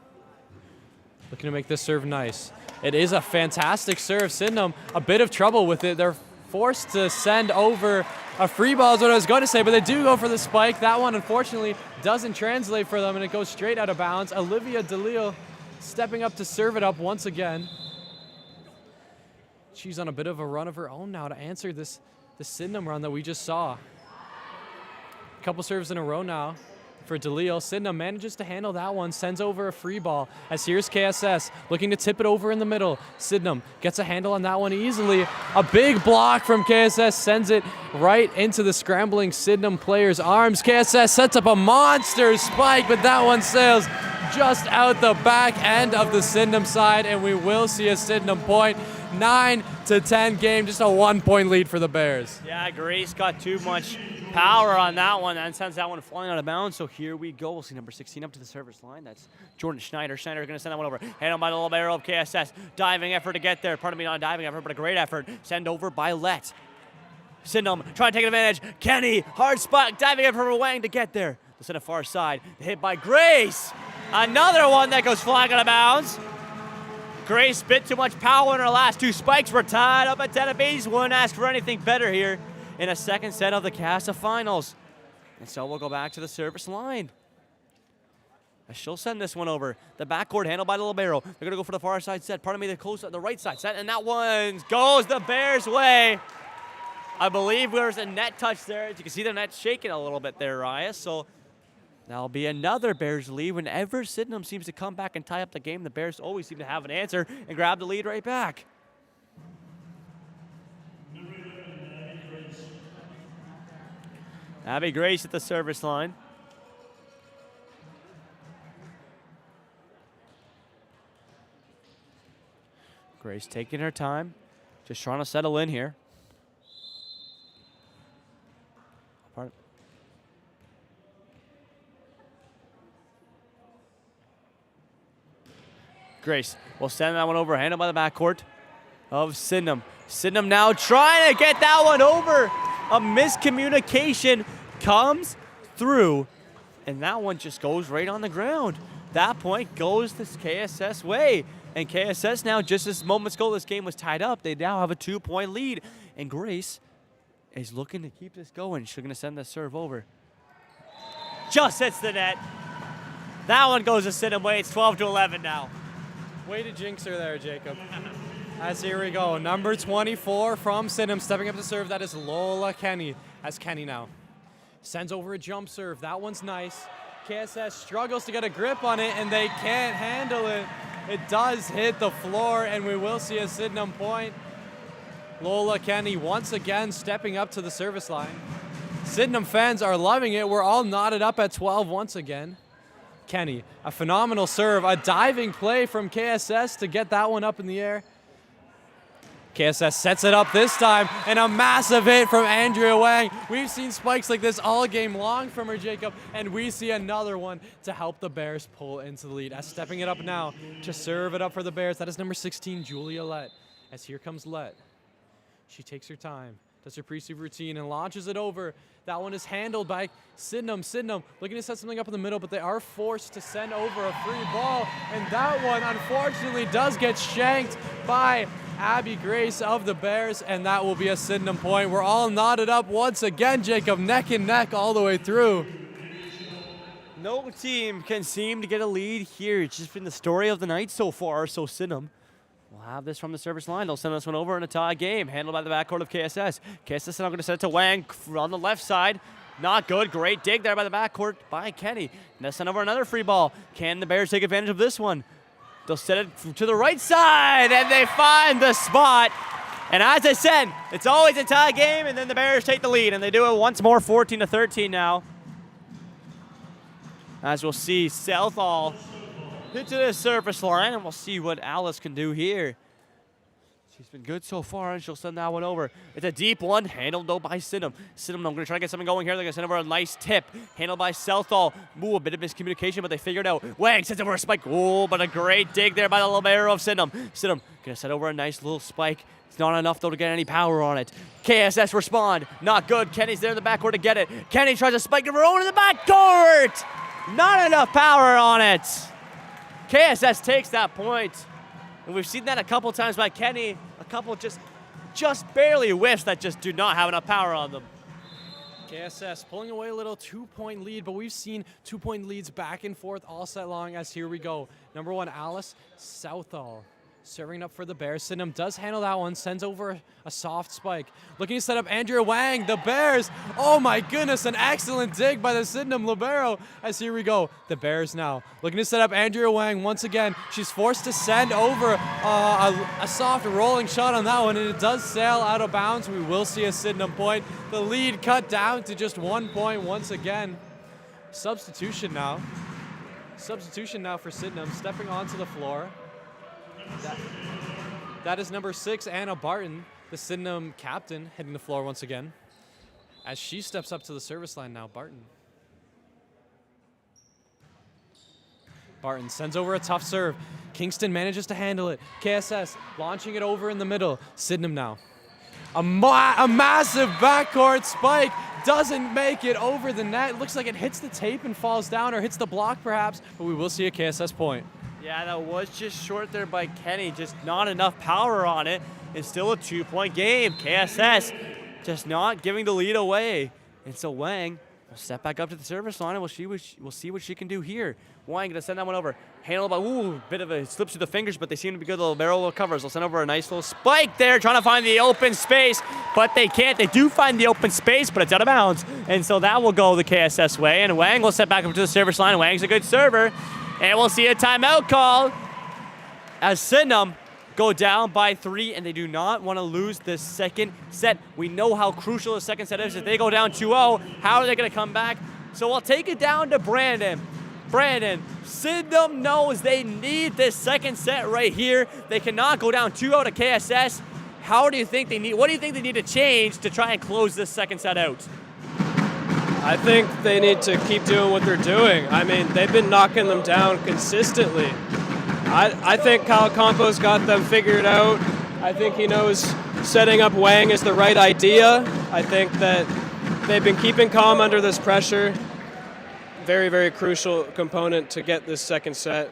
Looking to make this serve nice. It is a fantastic serve. Sydenham, a bit of trouble with it. They're forced to send over a free ball is what I was going to say, but they do go for the spike. That one, unfortunately, doesn't translate for them, and it goes straight out of bounds. Olivia DeLeo stepping up to serve it up once again. She's on a bit of a run of her own now to answer this Sydenham run that we just saw. A couple serves in a row now for DeLeo. Sydenham manages to handle that one, sends over a free ball, as here's KSS looking to tip it over in the middle. Sydenham gets a handle on that one easily. A big block from KSS sends it right into the scrambling Sydenham player's arms. KSS sets up a monster spike, but that one sails just out the back end of the Sydenham side, and we will see a Sydenham point. 9-10 game, just a 1-point lead for the Bears. Yeah, Grace got too much power on that one and sends that one flying out of bounds. So here we go. We'll see number 16 up to the service line. That's Jordan Schneider. Schneider going to send that one over. Handled by the little barrel of KSS. Diving effort to get there. Pardon me, not a diving effort, but a great effort. Send over by Let. Sydenham trying to take advantage. Kenny, hard spot, diving effort for Wang to get there. They'll send a far side. The hit by Grace. Another one that goes flying out of bounds. Grace bit too much power in her last two spikes. We're tied up at 10 apiece. Wouldn't ask for anything better here in a second set of the KSS finals. And so we'll go back to the service line. As she'll send this one over. The backcourt handled by the libero. They're going to go for the far side set. Pardon me, the right side set. And that one goes the Bears' way. I believe there's a net touch there. As you can see the net shaking a little bit there, Raya. So that'll be another Bears lead. Whenever Sydenham seems to come back and tie up the game, the Bears always seem to have an answer and grab the lead right back. Abby Grace at the service line. Grace taking her time, just trying to settle in here. Grace will send that one over, handled by the backcourt of Sydenham. Sydenham now trying to get that one over. A miscommunication comes through, and that one just goes right on the ground. That point goes the KSS way. And KSS now, just as moments ago this game was tied up, they now have a 2-point lead. And Grace is looking to keep this going. She's going to send the serve over. Just hits the net. That one goes to Sydenham way. It's 12-11 now. Way to jinx her there, Jacob. As here we go, number 24 from Sydenham, stepping up to serve. That is Lola Kenny. As Kenny now sends over a jump serve. That one's nice. KSS struggles to get a grip on it, and they can't handle it. It does hit the floor, and we will see a Sydenham point. Lola Kenny once again stepping up to the service line. Sydenham fans are loving it. We're all knotted up at 12 once again. Kenny, a phenomenal serve, a diving play from KSS to get that one up in the air. KSS sets it up this time, and a massive hit from Andrea Wang. We've seen spikes like this all game long from her, Jacob, and we see another one to help the Bears pull into the lead. As stepping it up now to serve it up for the Bears, that is number 16, Julia Lett. As here comes Lett. She takes her time, does her pre-serve routine, and launches it over. That one is handled by Sydenham. Sydenham looking to set something up in the middle, but they are forced to send over a free ball, and that one unfortunately does get shanked by Abby Grace of the Bears, and that will be a Sydenham point. We're all knotted up once again, Jacob, neck and neck all the way through. No team can seem to get a lead here. It's just been the story of the night so far. So Sydenham will have this from the service line. They'll send this one over in a tie game, handled by the backcourt of KSS. KSS is now going to send it to Wang on the left side. Not good. Great dig there by the backcourt by Kenny. And they'll send over another free ball. Can the Bears take advantage of this one? They'll set it to the right side, and they find the spot. And as I said, it's always a tie game, and then the Bears take the lead, and they do it once more, 14-13 now. As we'll see Southall hit to the service line, and we'll see what Alice can do here. She's been good so far, and she'll send that one over. It's a deep one, handled though by Sydenham. Sydenham, I'm going to try to get something going here. They're going to send over a nice tip, handled by Southall. Ooh, a bit of miscommunication, but they figured it out. Wang sends over a spike. Oh, but a great dig there by the libero of Sydenham. Sydenham going to set over a nice little spike. It's not enough, though, to get any power on it. KSS respond. Not good. Kenny's there in the backcourt to get it. Kenny tries to spike of her own in the backcourt. Not enough power on it. KSS takes that point. And we've seen that a couple times by Kenny. A couple just barely whiffs that just do not have enough power on them. KSS pulling away a little 2-point lead, but we've seen 2-point leads back and forth all set long. As here we go. Number 1, Alice Southall. Serving up for the Bears. Sydenham does handle that one, sends over a soft spike. Looking to set up Andrea Wang, the Bears. Oh my goodness, an excellent dig by the Sydenham libero. As here we go, the Bears now looking to set up Andrea Wang once again. She's forced to send over a soft rolling shot on that one, and it does sail out of bounds. We will see a Sydenham point. The lead cut down to just 1 point once again. Substitution now. Substitution now for Sydenham, stepping onto the floor. That is number 6, Anna Barton, the Sydenham captain, hitting the floor once again. As she steps up to the service line now, Barton. Barton sends over a tough serve. Kingston manages to handle it. KSS launching it over in the middle. Sydenham now A massive backcourt spike doesn't make it over the net. It looks like it hits the tape and falls down, or hits the block perhaps, but we will see a KSS point. Yeah, that was just short there by Kenny. Just not enough power on it. It's still a 2-point game. KSS just not giving the lead away. And so Wang will step back up to the service line, and we'll see what she can do here. Wang gonna send that one over. Handled by, bit of a slip through the fingers, but they seem to be good little barrel covers. They'll send over a nice little spike there, trying to find the open space, but they can't. They do find the open space, but it's out of bounds. And so that will go the KSS way, and Wang will step back up to the service line. Wang's a good server, and we'll see a timeout call as Sydenham go down by 3, and they do not want to lose this second set. We know how crucial the second set is. If they go down 2-0, how are they going to come back? So we'll take it down to Brandon. Brandon, Sydenham knows they need this second set right here. They cannot go down 2-0 to KSS. What do you think they need to change to try and close this second set out? I think they need to keep doing what they're doing. I mean, they've been knocking them down consistently. I think Kyle Campos got them figured out. I think he knows setting up Wang is the right idea. I think that they've been keeping calm under this pressure. Very, very crucial component to get this second set.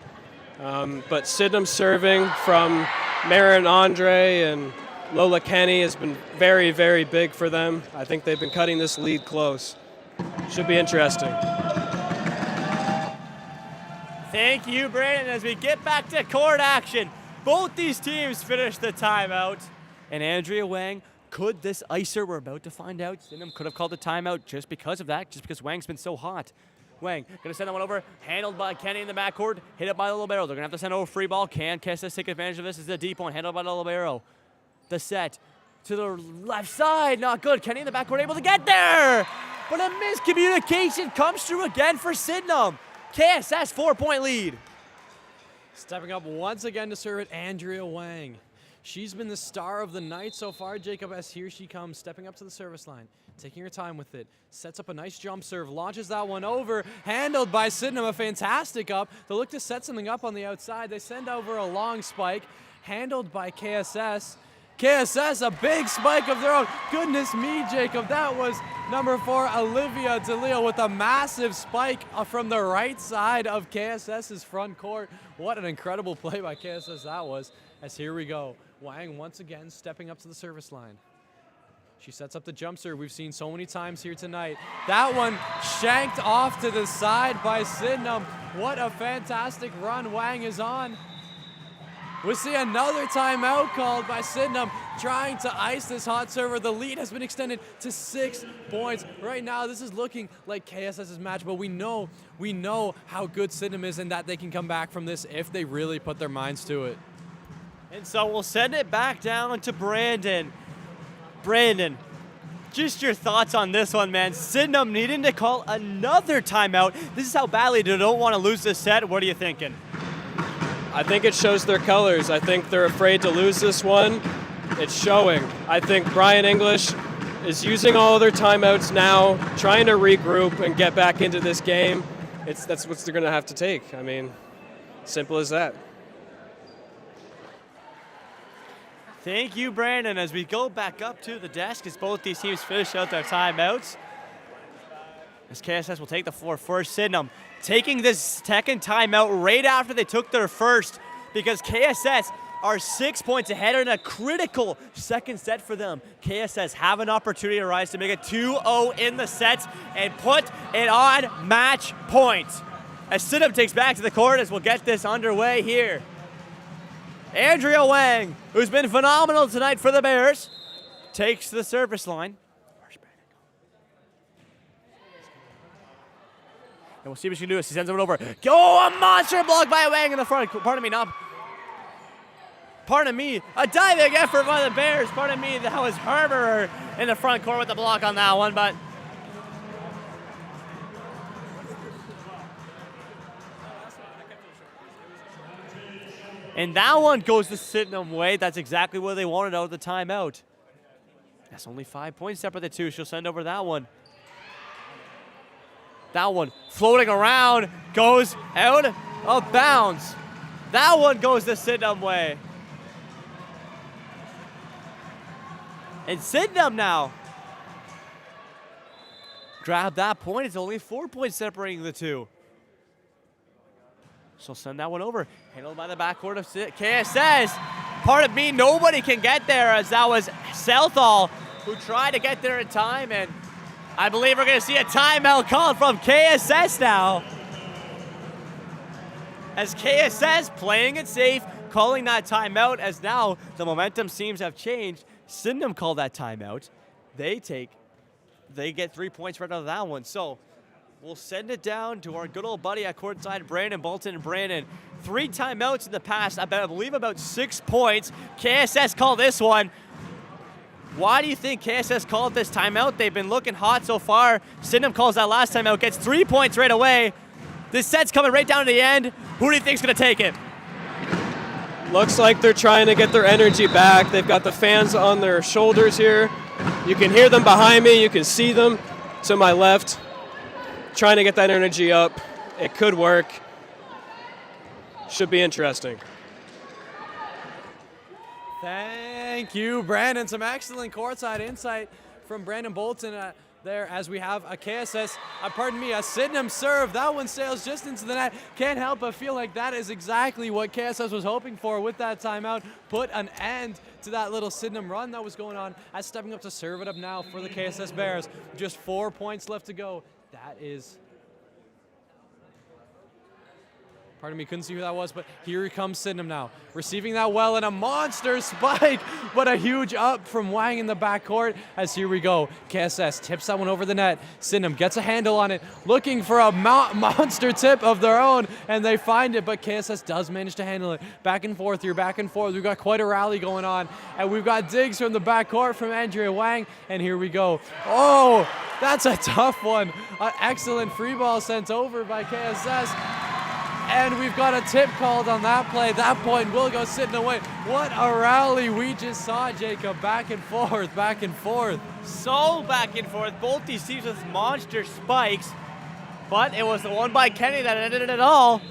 But Sydenham serving from Marin Andre and Lola Kenny has been very, very big for them. I think they've been cutting this lead close. Should be interesting. Thank you, Brandon. As we get back to court action, both these teams finish the timeout. And Andrea Wang, could this icer, we're about to find out, Sydenham could have called the timeout just because of that, just because Wang's been so hot. Wang gonna send that one over, handled by Kenny in the backcourt, hit up by Little Barrow. They're gonna have to send over free ball. Can KSS take advantage of this? This is a deep one, handled by Little Barrow. The set to the left side, not good. Kenny in the backcourt able to get there, but a miscommunication comes through again for Sydenham. KSS 4-point lead. Stepping up once again to serve it, Andrea Wang. She's been the star of the night so far, Jacob, as here she comes, stepping up to the service line, taking her time with it, sets up a nice jump serve, launches that one over, handled by Sydenham, a fantastic up. They look to set something up on the outside. They send over a long spike, handled by KSS. KSS, a big spike of their own. Goodness me, Jacob, that was number 4, Olivia DeLeo, with a massive spike from the right side of KSS's front court. What an incredible play by KSS that was, as here we go. Wang once again stepping up to the service line. She sets up the jump serve we've seen so many times here tonight. That one shanked off to the side by Sydenham. What a fantastic run Wang is on. We see another timeout called by Sydenham, trying to ice this hot server. The lead has been extended to 6 points. Right now, this is looking like KSS's match, but we know how good Sydenham is and that they can come back from this if they really put their minds to it. And so we'll send it back down to Brandon. Brandon, just your thoughts on this one, man. Sydenham needing to call another timeout. This is how badly they don't want to lose this set. What are you thinking? I think it shows their colors. I think they're afraid to lose this one. It's showing. I think Brian English is using all of their timeouts now, trying to regroup and get back into this game. That's what they're going to have to take. I mean, simple as that. Thank you, Brandon. As we go back up to the desk as both these teams finish out their timeouts, as KSS will take the floor first. Sydenham taking this second timeout right after they took their first, because KSS are 6 points ahead in a critical second set for them. KSS have an opportunity to rise to make it 2-0 in the sets and put it on match point. As Sydenham takes back to the court as we'll get this underway here. Andrea Wang, who's been phenomenal tonight for the Bears, takes to the service line. And we'll see what she can do as she sends it over. Go, a monster block by Wang in the front. Pardon me, a diving effort by the Bears. Pardon me, that was Harbour in the front court with the block on that one, but and that one goes the Sydenham way. That's exactly what they wanted out of the timeout. That's only 5 points separate the two. She'll send over that one. That one floating around, goes out of bounds. That one goes the Sydenham way. And Sydenham now grab that point. It's only 4 points separating the two. So send that one over. Handled by the backcourt of KSS. Pardon me, nobody can get there, as that was Southall who tried to get there in time. And I believe we're going to see a timeout called from KSS now. As KSS playing it safe, calling that timeout, as now the momentum seems to have changed. Sydenham called that timeout. They get 3 points right out of that one. So we'll send it down to our good old buddy at courtside, Brandon Bolton. And Brandon, 3 timeouts in the past, I believe about 6 points. KSS called this one. Why do you think KSS called this timeout? They've been looking hot so far. Sydenham calls that last timeout, gets 3 points right away. This set's coming right down to the end. Who do you think's going to take it? Looks like they're trying to get their energy back. They've got the fans on their shoulders here. You can hear them behind me. You can see them to my left. Trying to get that energy up. It could work. Should be interesting. Thank you, Brandon. Some excellent courtside insight from Brandon Bolton there, as we have a KSS, a Sydenham serve. That one sails just into the net. Can't help but feel like that is exactly what KSS was hoping for with that timeout. Put an end to that little Sydenham run that was going on. As stepping up to serve it up now for the KSS Bears. Just 4 points left to go. That is... Pardon me, couldn't see who that was, but here comes Sydenham now. Receiving that well, and a monster spike, but a huge up from Wang in the backcourt. As here we go, KSS tips that one over the net. Sydenham gets a handle on it, looking for a monster tip of their own, and they find it, but KSS does manage to handle it. Back and forth here, back and forth. We've got quite a rally going on, and we've got digs from the backcourt from Andrea Wang, and here we go. Oh, that's a tough one. An excellent free ball sent over by KSS. And we've got a tip called on that play. That point will go Sydenham away. What a rally we just saw, Jacob. Back and forth, back and forth. So back and forth. Both these teams with monster spikes. But it was the one by Kenny that ended it all.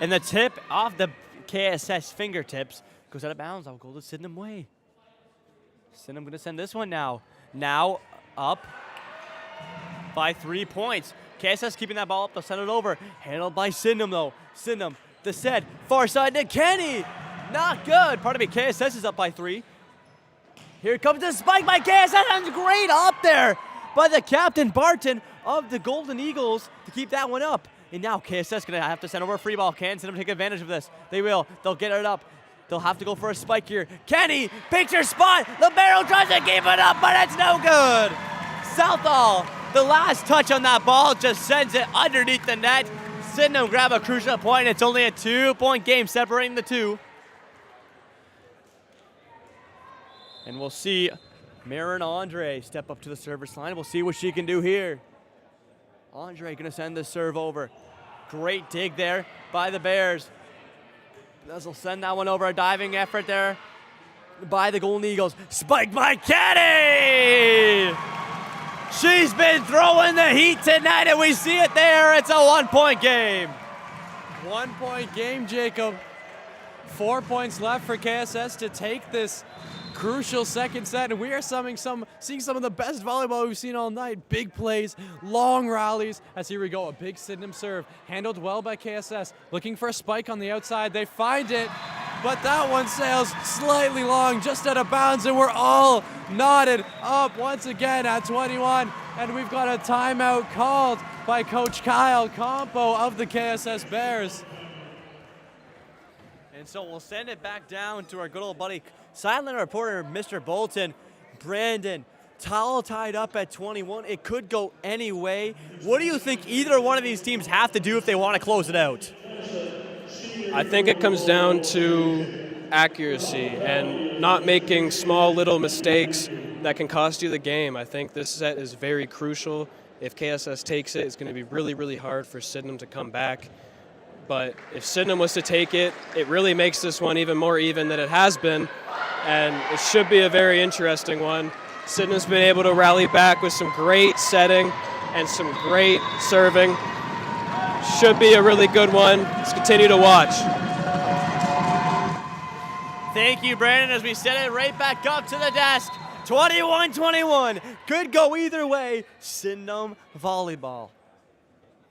And the tip off the KSS fingertips goes out of bounds. I'll go the Sydenham way. Sydenham going to send this one now. Now up by 3 points. KSS keeping that ball up. They'll send it over. Handled by Sydenham, though. Sydenham, the set. Far side to Kenny. Not good. Pardon me. KSS is up by 3. Here comes the spike by KSS. That's great up there by the captain, Barton, of the Golden Eagles to keep that one up. And now KSS going to have to send over a free ball. Can Sydenham take advantage of this? They will. They'll get it up. They'll have to go for a spike here. Kenny, picture spot. Libero tries to keep it up, but it's no good. Southall. The last touch on that ball just sends it underneath the net. Sydenham grab a crucial point. It's only a 2-point game separating the two. And we'll see Marin Andre step up to the service line. We'll see what she can do here. Andre gonna send the serve over. Great dig there by the Bears. They'll send that one over. A diving effort there by the Golden Eagles. Spike by Kenny! She's been throwing the heat tonight, and we see it there. It's a 1-point game. 1-point game, Jacob. 4 points left for KSS to take this crucial second set, and we are seeing some of the best volleyball we've seen all night. Big plays, long rallies, as here we go, a big Sydenham serve, handled well by KSS, looking for a spike on the outside. They find it, but that one sails slightly long, just out of bounds, and we're all knotted up once again at 21, and we've got a timeout called by Coach Kyle Compo of the KSS Bears. And so we'll send it back down to our good old buddy, sideline reporter, Mr. Bolton. Brandon, towel tied up at 21. It could go any way. What do you think either one of these teams have to do if they want to close it out? I think it comes down to accuracy and not making small little mistakes that can cost you the game. I think this set is very crucial. If KSS takes it, it's going to be really, really hard for Sydenham to come back. But if Sydenham was to take it, it really makes this one even more even than it has been. And it should be a very interesting one. Sydenham's been able to rally back with some great setting and some great serving. Should be a really good one. Let's continue to watch. Thank you, Brandon, as we send it right back up to the desk. 21-21. Could go either way. Sydenham Volleyball.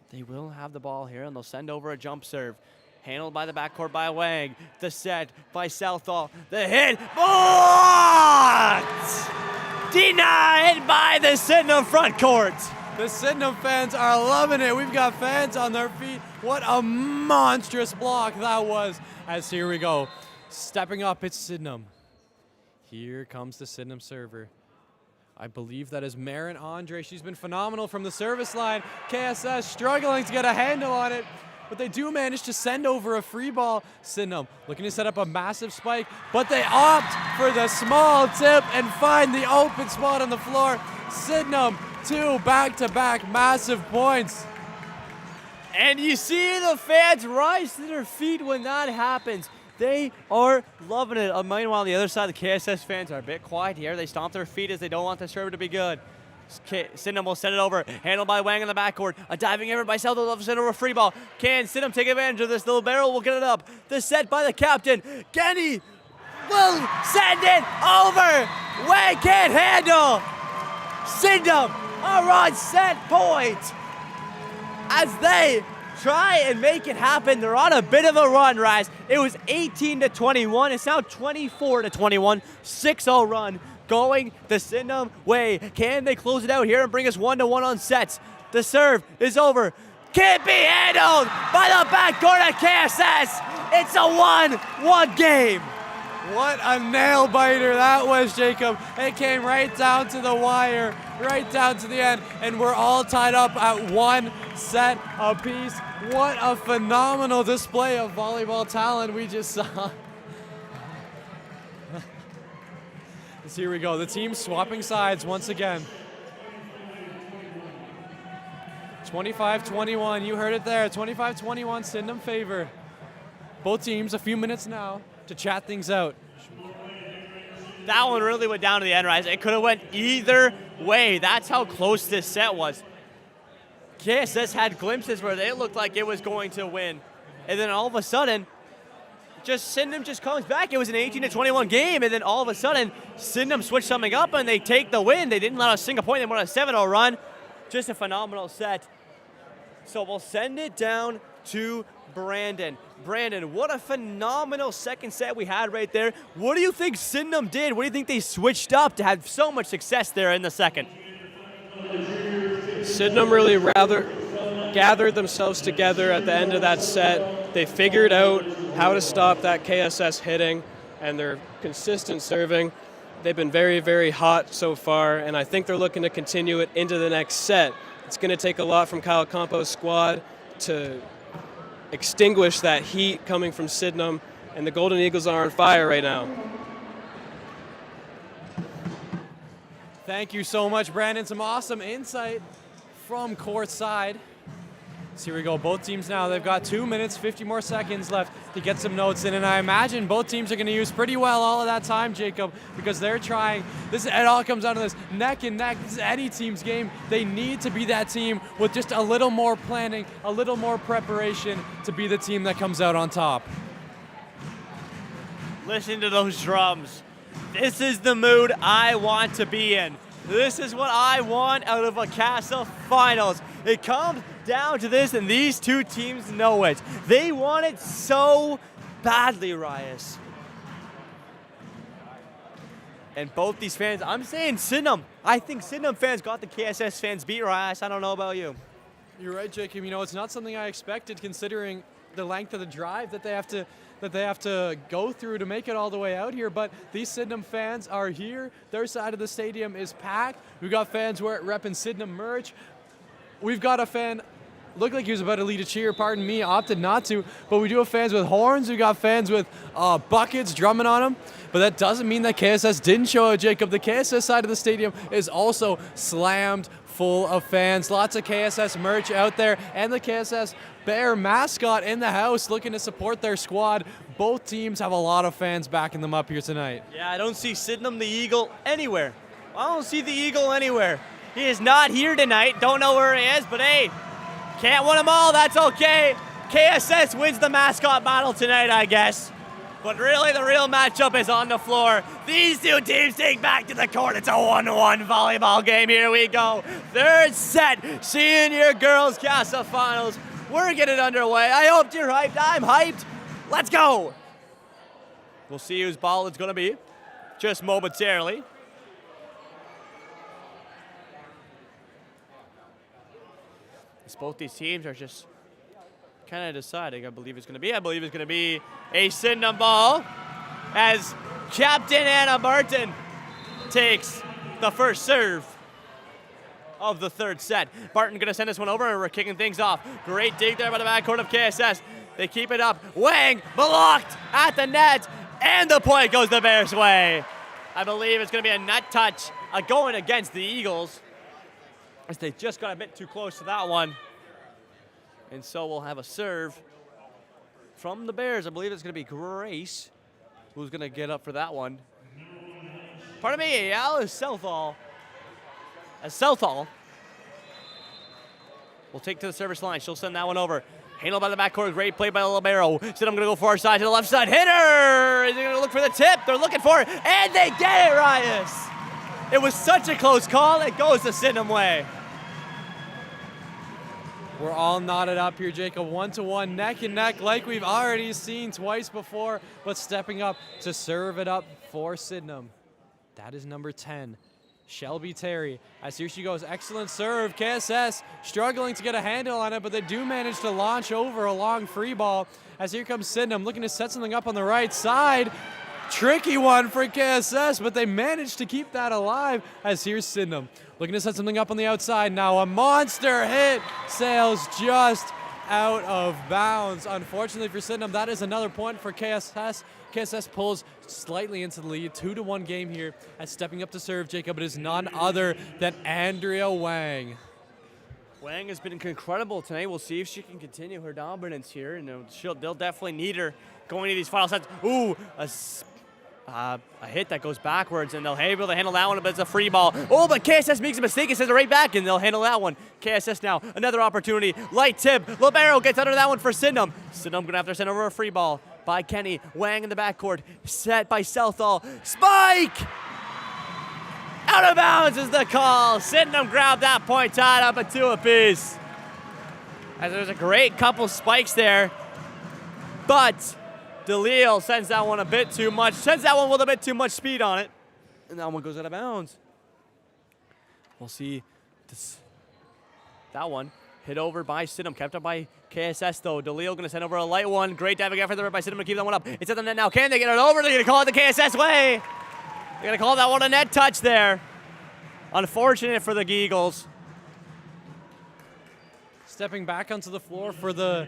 They will have the ball here, and they'll send over a jump serve. Handled by the backcourt by Wang. The set by Southall. The hit. Blocked! Denied by the Sydenham front court. The Sydenham fans are loving it. We've got fans on their feet. What a monstrous block that was. As here we go. Stepping up, it's Sydenham. Here comes the Sydenham server. I believe that is Marin Andre. She's been phenomenal from the service line. KSS struggling to get a handle on it, but they do manage to send over a free ball. Sydenham looking to set up a massive spike, but they opt for the small tip and find the open spot on the floor. Sydenham, 2 back-to-back massive points. And you see the fans rise to their feet when that happens. They are loving it. Meanwhile, the other side, the KSS fans are a bit quiet here. They stomp their feet as they don't want the serve to be good. Sydenham will send it over. Handled by Wang in the backcourt. A diving effort by South will send over a free ball. Can Sydenham take advantage of this? The libero will get it up. The set by the captain. Genny will send it over. Wang can't handle. Sydenham are on set point. As they try and make it happen. They're on a bit of a run, Rise. It was 18-21. It's now 24-21. 6-0 run going the Sydenham way. Can they close it out here and bring us 1-1 on sets? The serve is over. Can't be handled by the backcourt of KSS. It's a 1-1 game. What a nail biter that was, Jacob. It came right down to the wire, right down to the end, and we're all tied up at 1 set apiece. What a phenomenal display of volleyball talent we just saw. So here we go. The team swapping sides once again. 25-21. You heard it there. 25-21 Sydenham favor. Both teams a few minutes now to chat things out. That one really went down to the end, Rise. It could have went either way. That's how close this set was. KSS had glimpses where they looked like it was going to win. And then all of a sudden, Sydenham just comes back. It was an 18-21 game, and then all of a sudden, Sydenham switched something up, and they take the win. They didn't allow a single point. They won a 7-0 run. Just a phenomenal set. So we'll send it down to Brandon. Brandon, what a phenomenal second set we had right there. What do you think Sydenham did? What do you think they switched up to have so much success there in the second? Sydenham really rather gathered themselves together at the end of that set. They figured out how to stop that KSS hitting and their consistent serving. They've been very, very hot so far, and I think they're looking to continue it into the next set. It's going to take a lot from Kyle Campo's squad to extinguish that heat coming from Sydenham, and the Golden Eagles are on fire right now. Thank you so much, Brandon. Some awesome insight from courtside. So here we go. Both teams now, they've got 2 minutes, 50 more seconds left to get some notes in, and I imagine both teams are going to use pretty well all of that time, Jacob, because they're trying. It all comes down to this neck and neck. This is any team's game. They need to be that team with just a little more planning, a little more preparation to be the team that comes out on top. Listen to those drums. This is the mood I want to be in. This is what I want out of a CASA finals. It comes down to this, and these two teams know it. They want it so badly, Rias. And both these fans, I'm saying Sydenham. I think Sydenham fans got the KSS fans beat, Rias. I don't know about you. You're right, Jacob. You know, it's not something I expected considering the length of the drive that they have to go through to make it all the way out here, but these Sydenham fans are here. Their side of the stadium is packed. We've got fans repping Sydenham merch. We've got a fan, looked like he was about to lead a cheer, pardon me, opted not to, but we do have fans with horns. We've got fans with buckets drumming on them, but that doesn't mean that KSS didn't show up, Jacob. The KSS side of the stadium is also slammed full of fans. Lots of KSS merch out there, and the KSS Bear mascot in the house looking to support their squad. Both teams have a lot of fans backing them up here tonight. Yeah, I don't see Sydenham the Eagle anywhere. I don't see the Eagle anywhere. He is not here tonight. Don't know where he is, but hey, can't win them all. That's okay. KSS wins the mascot battle tonight, I guess. But really, the real matchup is on the floor. These two teams take back to the court. It's a 1-1 volleyball game. Here we go. Third set, senior girls KSS finals. We're getting underway. I hope you're hyped. I'm hyped. Let's go. We'll see whose ball it's going to be just momentarily. As both these teams are just kind of deciding. I believe it's going to be a Sydenham ball as Captain Anna Martin takes the first serve of the third set. Barton going to send this one over, and we're kicking things off. Great dig there by the backcourt of KSS. They keep it up. Wang blocked at the net, and the point goes the Bears' way. I believe it's going to be a net touch going against the Eagles, as they just got a bit too close to that one. And so we'll have a serve from the Bears. I believe it's going to be Grace who's going to get up for that one. Pardon me, Alice Southall. As Southall will take to the service line. She'll send that one over. Handled by the backcourt. Great play by the libero. So I'm going to go far side to the left side. Hitter! Is he going to look for the tip? They're looking for it, and they get it, Rias. It was such a close call. It goes the Sydenham way. We're all knotted up here, Jacob. 1-to-1, neck and neck, like we've already seen twice before, but stepping up to serve it up for Sydenham. That is number 10, Shelby Terry. As here she goes, excellent serve. KSS struggling to get a handle on it, but they do manage to launch over a long free ball. As here comes Sydenham looking to set something up on the right side. Tricky one for KSS, but they managed to keep that alive. As here's Sydenham looking to set something up on the outside. Now a monster hit sails just out of bounds. Unfortunately for Sydenham, that is another point for KSS. KSS pulls slightly into the lead. 2-1 game here. As stepping up to serve, Jacob, it is none other than Andrea Wang. Wang has been incredible tonight. We'll see if she can continue her dominance here. And they'll definitely need her going to these final sets. Ooh, a hit that goes backwards, and they'll be able to handle that one, but it's a free ball. Oh, but KSS makes a mistake and sends it right back, and they'll handle that one. KSS now, another opportunity. Light tip. Libero gets under that one for Sydenham. Sydenham going to have to send over a free ball by Kenny. Wang in the backcourt. Set by Southall. Spike! Out of bounds is the call. Sydenham grabbed that point, tied up at 2 apiece. As there's a great couple spikes there, but DeLille sends that one a bit too much. Sends that one with a bit too much speed on it. And that one goes out of bounds. We'll see that one hit over by Sydenham. Kept up by KSS though. DeLille going to send over a light one. Great diving effort there by Sydenham to keep that one up. It's at the net now. Can they get it over? They're going to call it the KSS way. They're going to call that one a net touch there. Unfortunate for the Eagles. Stepping back onto the floor for the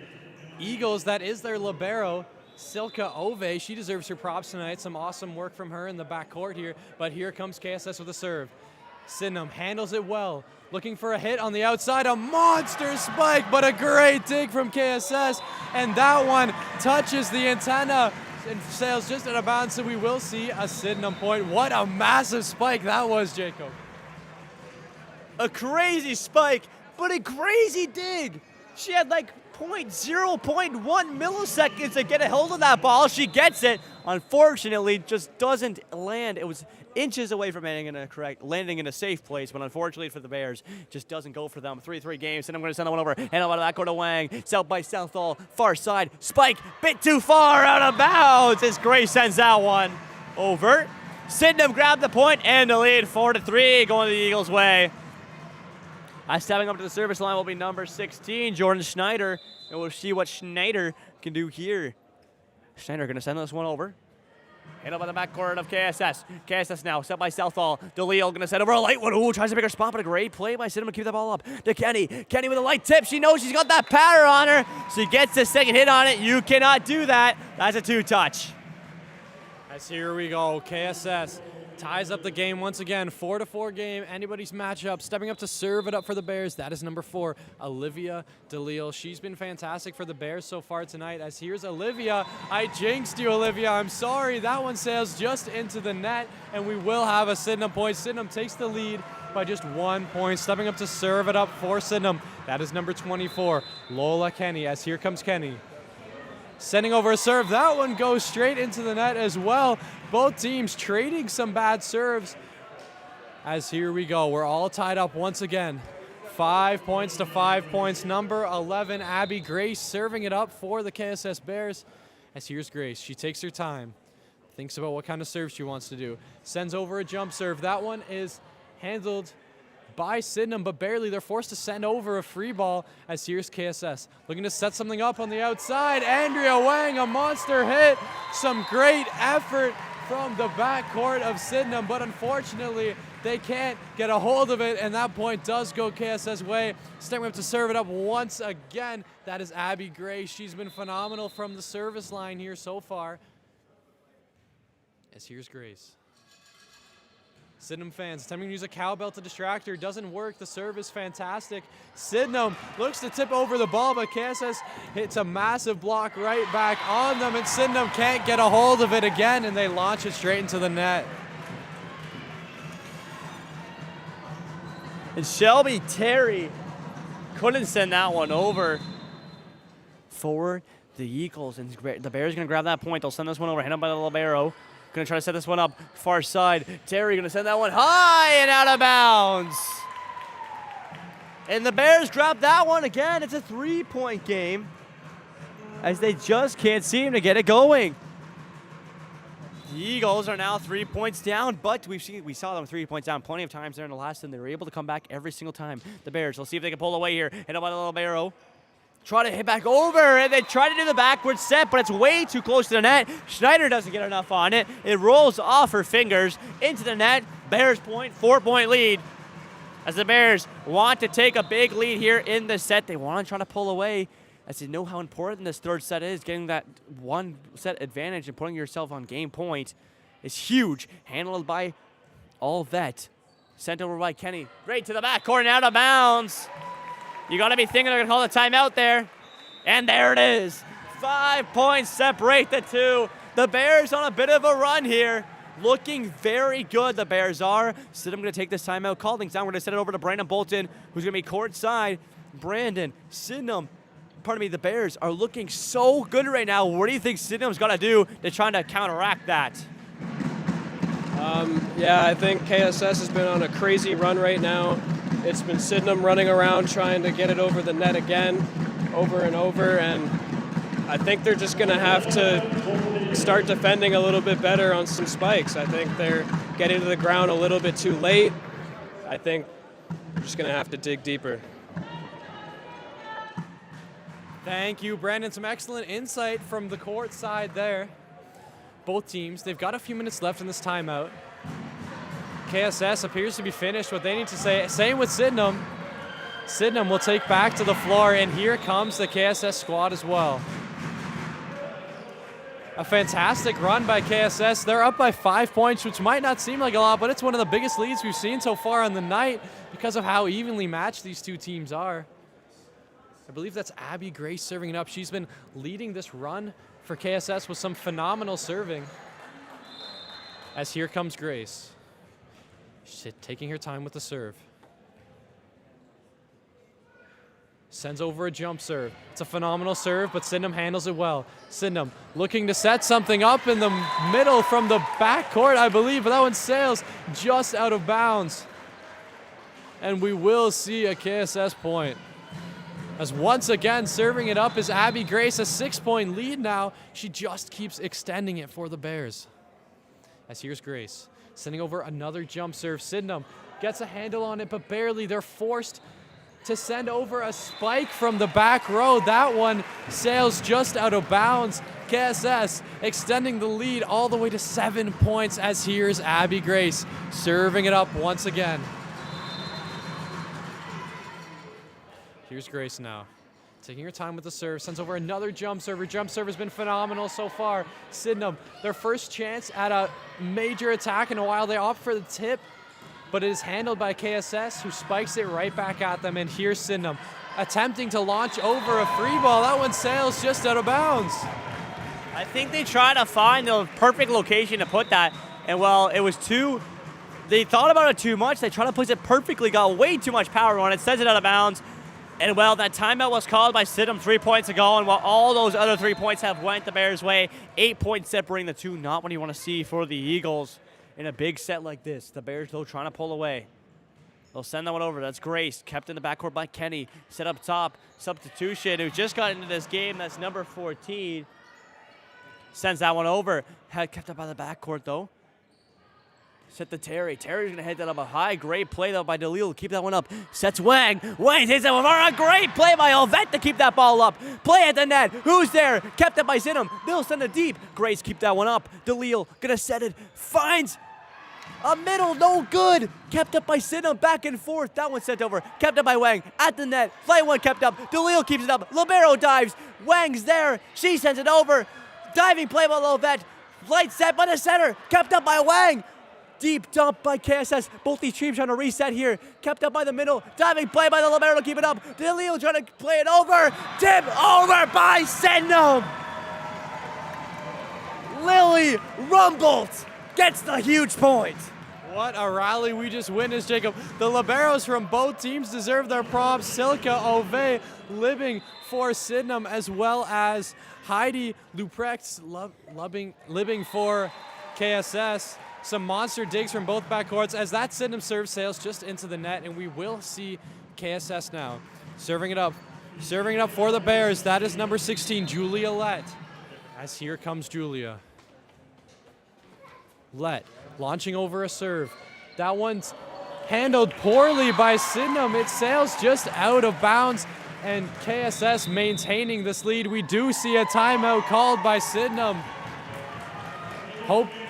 Eagles, that is their libero, Silka Ove. She deserves her props tonight. Some awesome work from her in the backcourt here. But here comes KSS with a serve. Sydenham handles it well. Looking for a hit on the outside. A monster spike, but a great dig from KSS. And that one touches the antenna and sails just out of bounds, so we will see a Sydenham point. What a massive spike that was, Jacob. A crazy spike, but a crazy dig. She had like 0.1 milliseconds to get a hold of that ball. She gets it. Unfortunately, just doesn't land. It was inches away from landing in a safe place, but unfortunately for the Bears, just doesn't go for them. 3-3 games, and I'm going to send that one over. Hand out of that to Wang. South by Southall, far side. Spike, bit too far, out of bounds. As Gray sends that one over. Sydenham grabbed the point and the lead, 4-3, going the Eagles' way. Stepping up to the service line will be number 16, Jordan Schneider. And we'll see what Schneider can do here. Schneider going to send this one over. Hand up by the backcourt of KSS. KSS now, set by Southall. DeLille going to send over a light one. Ooh, tries to pick her spot, but a great play by Sydenham to keep that ball up. To Kenny. Kenny with a light tip. She knows she's got that pattern on her. She gets the second hit on it. You cannot do that. That's a 2-touch. As here we go, KSS ties up the game once again. 4-4 game, anybody's matchup. Stepping up to serve it up for the Bears. That is number 4, Olivia DeLille. She's been fantastic for the Bears so far tonight. As here's Olivia. I jinxed you, Olivia. I'm sorry. That one sails just into the net, and we will have a Sydenham point. Sydenham takes the lead by just 1 point. Stepping up to serve it up for Sydenham. That is number 24, Lola Kenny. As here comes Kenny. sending over a serve. That one goes straight into the net as well. Both teams trading some bad serves. As here we go, we're all tied up once again. 5 points to 5 points. Number 11, Abby Grace, serving it up for the KSS Bears. As here's Grace, she takes her time, thinks about what kind of serve she wants to do. Sends over a jump serve. That one is handled by Sydenham, but barely. They're forced to send over a free ball. As here's KSS looking to set something up on the outside. Andrea Wang, a monster hit. Some great effort from the backcourt of Sydenham, but unfortunately they can't get a hold of it, and that point does go KSS way. Stepping up to serve it up once again. That is Abby Gray. She's been phenomenal from the service line here so far. As here's Grace. Sydenham fans attempting to use a cowbell to distract her. Doesn't work. The serve is fantastic. Sydenham looks to tip over the ball, but KSS hits a massive block right back on them, and Sydenham can't get a hold of it again, and they launch it straight into the net. And Shelby Terry couldn't send that one over for the Eagles. And the Bears going to grab that point. They'll send this one over, hand up by the libero. Going to try to set this one up far side. Terry going to send that one high and out of bounds. And the Bears grab that one again. It's a 3-point game as they just can't seem to get it going. The Eagles are now 3 points down, but we saw them 3 points down plenty of times there in the last, and they were able to come back every single time. The Bears, let's see if they can pull away here. Hit up by the libero. Try to hit back over, and they try to do the backward set, but it's way too close to the net. Schneider doesn't get enough on it. It rolls off her fingers into the net. Bears point, 4-point lead. As the Bears want to take a big lead here in the set, they want to try to pull away, as they know how important this third set is. Getting that one set advantage and putting yourself on game point is huge. Handled by Allvet. Sent over by Kenny. Right to the backcourt and out of bounds. You got to be thinking they're going to call the timeout there. And there it is. 5 points separate the two. The Bears on a bit of a run here. Looking very good, the Bears are. Sydenham going to take this timeout, call things down. We're going to send it over to Brandon Bolton, who's going to be courtside. Brandon, Sydenham, the Bears are looking so good right now. What do you think Sydenham's got to do to try to counteract that? Yeah, I think KSS has been on a crazy run right now. It's been Sydenham running around trying to get it over the net again, over and over, and I think they're just going to have to start defending a little bit better on some spikes. I think they're getting to the ground a little bit too late. I think they're just going to have to dig deeper. Thank you, Brandon. Some excellent insight from the court side there. Both teams, they've got a few minutes left in this timeout. KSS appears to be finished what they need to say. Same with Sydenham. Sydenham will take back to the floor, and here comes the KSS squad as well. A fantastic run by KSS. They're up by 5 points, which might not seem like a lot, but it's one of the biggest leads we've seen so far on the night because of how evenly matched these two teams are. I believe that's Abby Grace serving it up. She's been leading this run for KSS with some phenomenal serving. As here comes Grace. She's taking her time with the serve. Sends over a jump serve. It's a phenomenal serve, but Sydenham handles it well. Sydenham looking to set something up in the middle from the backcourt, I believe, but that one sails just out of bounds. And we will see a KSS point. As once again, serving it up is Abby Grace, a 6-point lead now. She just keeps extending it for the Bears. As here's Grace, sending over another jump serve. Sydenham gets a handle on it, but barely. They're forced to send over a spike from the back row. That one sails just out of bounds. KSS extending the lead all the way to 7 points, as here's Abby Grace serving it up once again. Here's Grace now, taking her time with the serve, sends over another jump serve. Her jump serve has been phenomenal so far. Sydenham, their first chance at a major attack in a while. They opt for the tip, but it is handled by KSS, who spikes it right back at them. And here's Sydenham attempting to launch over a free ball. That one sails just out of bounds. I think they try to find the perfect location to put that, and well, it was they thought about it too much. They tried to place it perfectly, got way too much power on it, sends it out of bounds. And well, that timeout was called by Sydenham 3 points ago, and while all those other 3 points have went the Bears' way, 8 points separating the two. Not what you want to see for the Eagles in a big set like this. The Bears, though, trying to pull away. They'll send that one over. That's Grace, kept in the backcourt by Kenny. Set up top, substitution, who just got into this game. That's number 14. Sends that one over. Kept up by the backcourt, though. Set to Terry. Terry's going to head that up a high. Great play, though, by DeLille. Keep that one up. Sets Wang. Wang takes that one. A great play by Olvet to keep that ball up. Play at the net. Who's there? Kept it by Sydenham. They'll send it deep. Grace, keep that one up. DeLille going to set it. Finds a middle. No good. Kept up by Sydenham. Back and forth. That one sent over. Kept up by Wang. At the net. Play one kept up. DeLille keeps it up. Libero dives. Wang's there. She sends it over. Diving play by Olvet. Light set by the center. Kept up by Wang. Deep dump by KSS. Both these teams trying to reset here. Kept up by the middle. Diving play by the libero to keep it up. DeLille trying to play it over. Tip over by Sydenham. Lily Rumbolt gets the huge point. What a rally we just witnessed, Jacob. The liberos from both teams deserve their props. Silka Ove living for Sydenham, as well as Heidi Luprecht living for KSS. Some monster digs from both backcourts as that Sydenham serve sails just into the net, and we will see KSS now serving it up for the Bears. That is number 16, Julia Lett. As here comes Julia. Lett launching over a serve. That one's handled poorly by Sydenham. It sails just out of bounds, and KSS maintaining this lead. We do see a timeout called by Sydenham.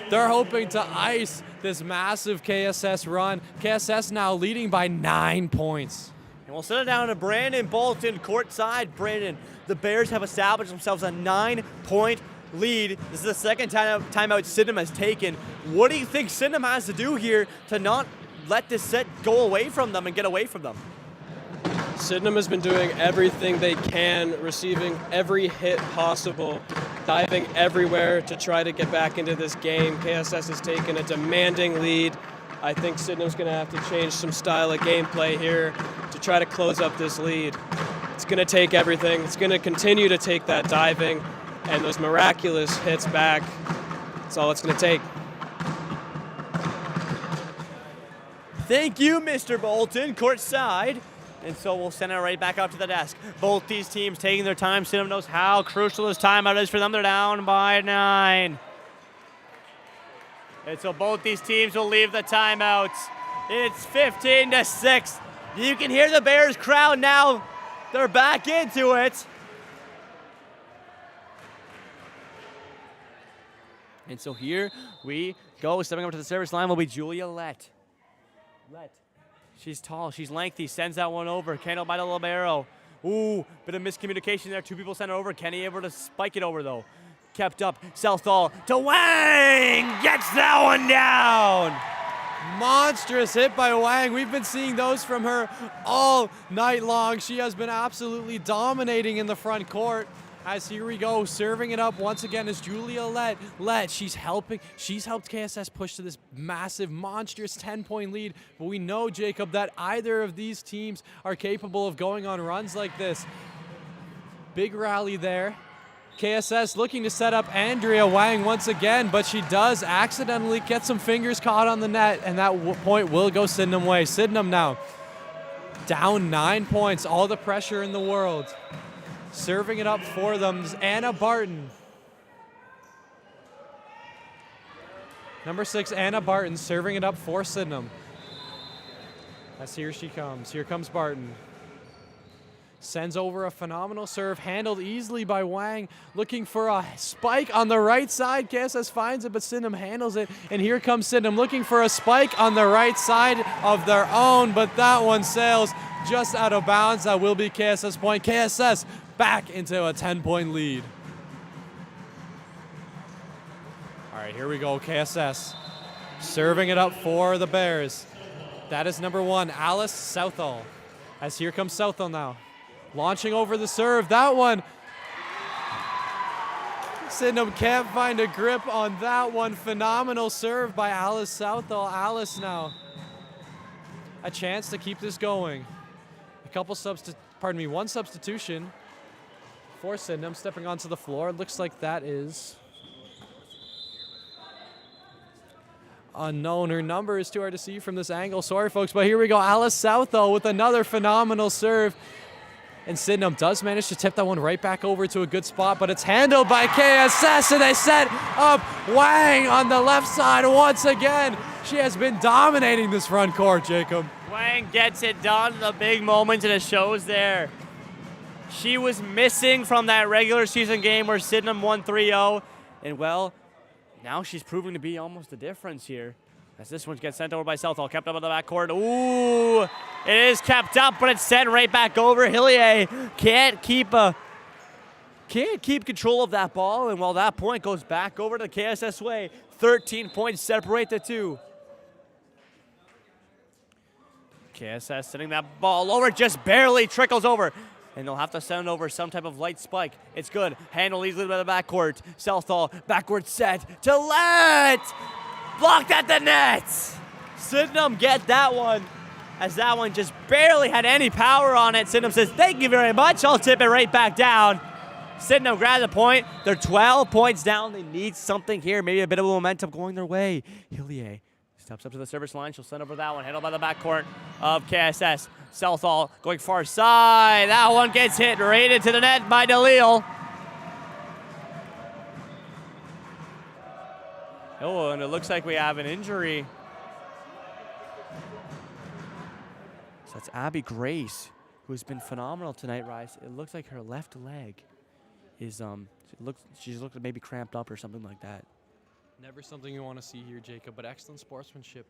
They're hoping to ice this massive KSS run. KSS now leading by 9 points. And we'll send it down to Brandon Bolton, courtside. Brandon, the Bears have established themselves a 9-point lead. This is the second timeout Sydenham has taken. What do you think Sydenham has to do here to not let this set go away from them and get away from them? Sydenham has been doing everything they can, receiving every hit possible, diving everywhere to try to get back into this game. KSS has taken a demanding lead. I think Sydenham's going to have to change some style of gameplay here to try to close up this lead. It's going to take everything. It's going to continue to take that diving and those miraculous hits back. That's all it's going to take. Thank you, Mr. Bolton, courtside. And so we'll send it right back out to the desk. Both these teams taking their time. Sydenham knows how crucial this timeout is for them. They're down by 9. And so both these teams will leave the timeouts. It's 15-6. You can hear the Bears crowd now. They're back into it. And so here we go. Stepping up to the service line will be Julia Lett. She's tall, she's lengthy, sends that one over. Kendall by the libero. Ooh, bit of miscommunication there. Two people sent it over. Kenny able to spike it over, though. Kept up, Southall to Wang! Gets that one down! Monstrous hit by Wang. We've been seeing those from her all night long. She has been absolutely dominating in the front court. As here we go, serving it up once again is Julia Lett. She's helped KSS push to this massive, monstrous 10-point lead. But we know, Jacob, that either of these teams are capable of going on runs like this. Big rally there. KSS looking to set up Andrea Wang once again, but she does accidentally get some fingers caught on the net, and that point will go Sydenham way. Sydenham now down 9 points, all the pressure in the world. Serving it up for them is Anna Barton. Number 6, Anna Barton, serving it up for Sydenham. As here she comes. Here comes Barton. Sends over a phenomenal serve, handled easily by Wang. Looking for a spike on the right side. KSS finds it, but Sydenham handles it. And here comes Sydenham looking for a spike on the right side of their own, but that one sails just out of bounds. That will be KSS point. KSS back into a 10-point lead. All right, here we go. KSS serving it up for the Bears. That is number 1, Alice Southall. As here comes Southall now. Launching over the serve. That one, Sydenham can't find a grip on that one. Phenomenal serve by Alice Southall. Alice now a chance to keep this going. One substitution for Sydenham stepping onto the floor. It looks like that is unknown. Her number is too hard to see from this angle. Sorry, folks, but here we go. Alice Southall with another phenomenal serve. And Sydenham does manage to tip that one right back over to a good spot, but it's handled by KSS, and they set up Wang on the left side once again. She has been dominating this front court, Jacob. Wang gets it done in the big moments, and it shows there. She was missing from that regular season game where Sydenham won 3-0, and well, now she's proving to be almost the difference here. As this one gets sent over by Southall, kept up in the backcourt. Ooh, it is kept up, but it's sent right back over. Hillier can't keep control of that ball, and while that point goes back over to the KSS way, 13 points separate the two. KSS sending that ball over, just barely trickles over. And they'll have to send over some type of light spike. It's good. Handle easily by the backcourt. Southall, backward set to let. Blocked at the net. Sydenham get that one, as that one just barely had any power on it. Sydenham says, thank you very much. I'll tip it right back down. Sydenham grabs the point. They're 12 points down. They need something here. Maybe a bit of momentum going their way. Hillier steps up to the service line. She'll send over that one. Handled by the backcourt of KSS. Southall going far side. That one gets hit right into the net by DeLille. Oh, and it looks like we have an injury. So that's Abby Grace, who's been phenomenal tonight, Rice. It looks like her left leg is she's looked maybe cramped up or something like that. Never something you want to see here, Jacob, but excellent sportsmanship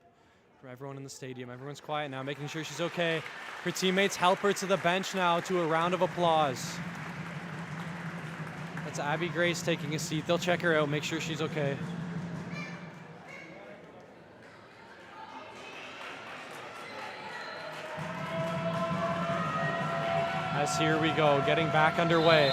from everyone in the stadium. Everyone's quiet now, making sure she's okay. Her teammates help her to the bench now to a round of applause. That's Abby Grace taking a seat. They'll check her out, make sure she's okay. As here we go, getting back underway.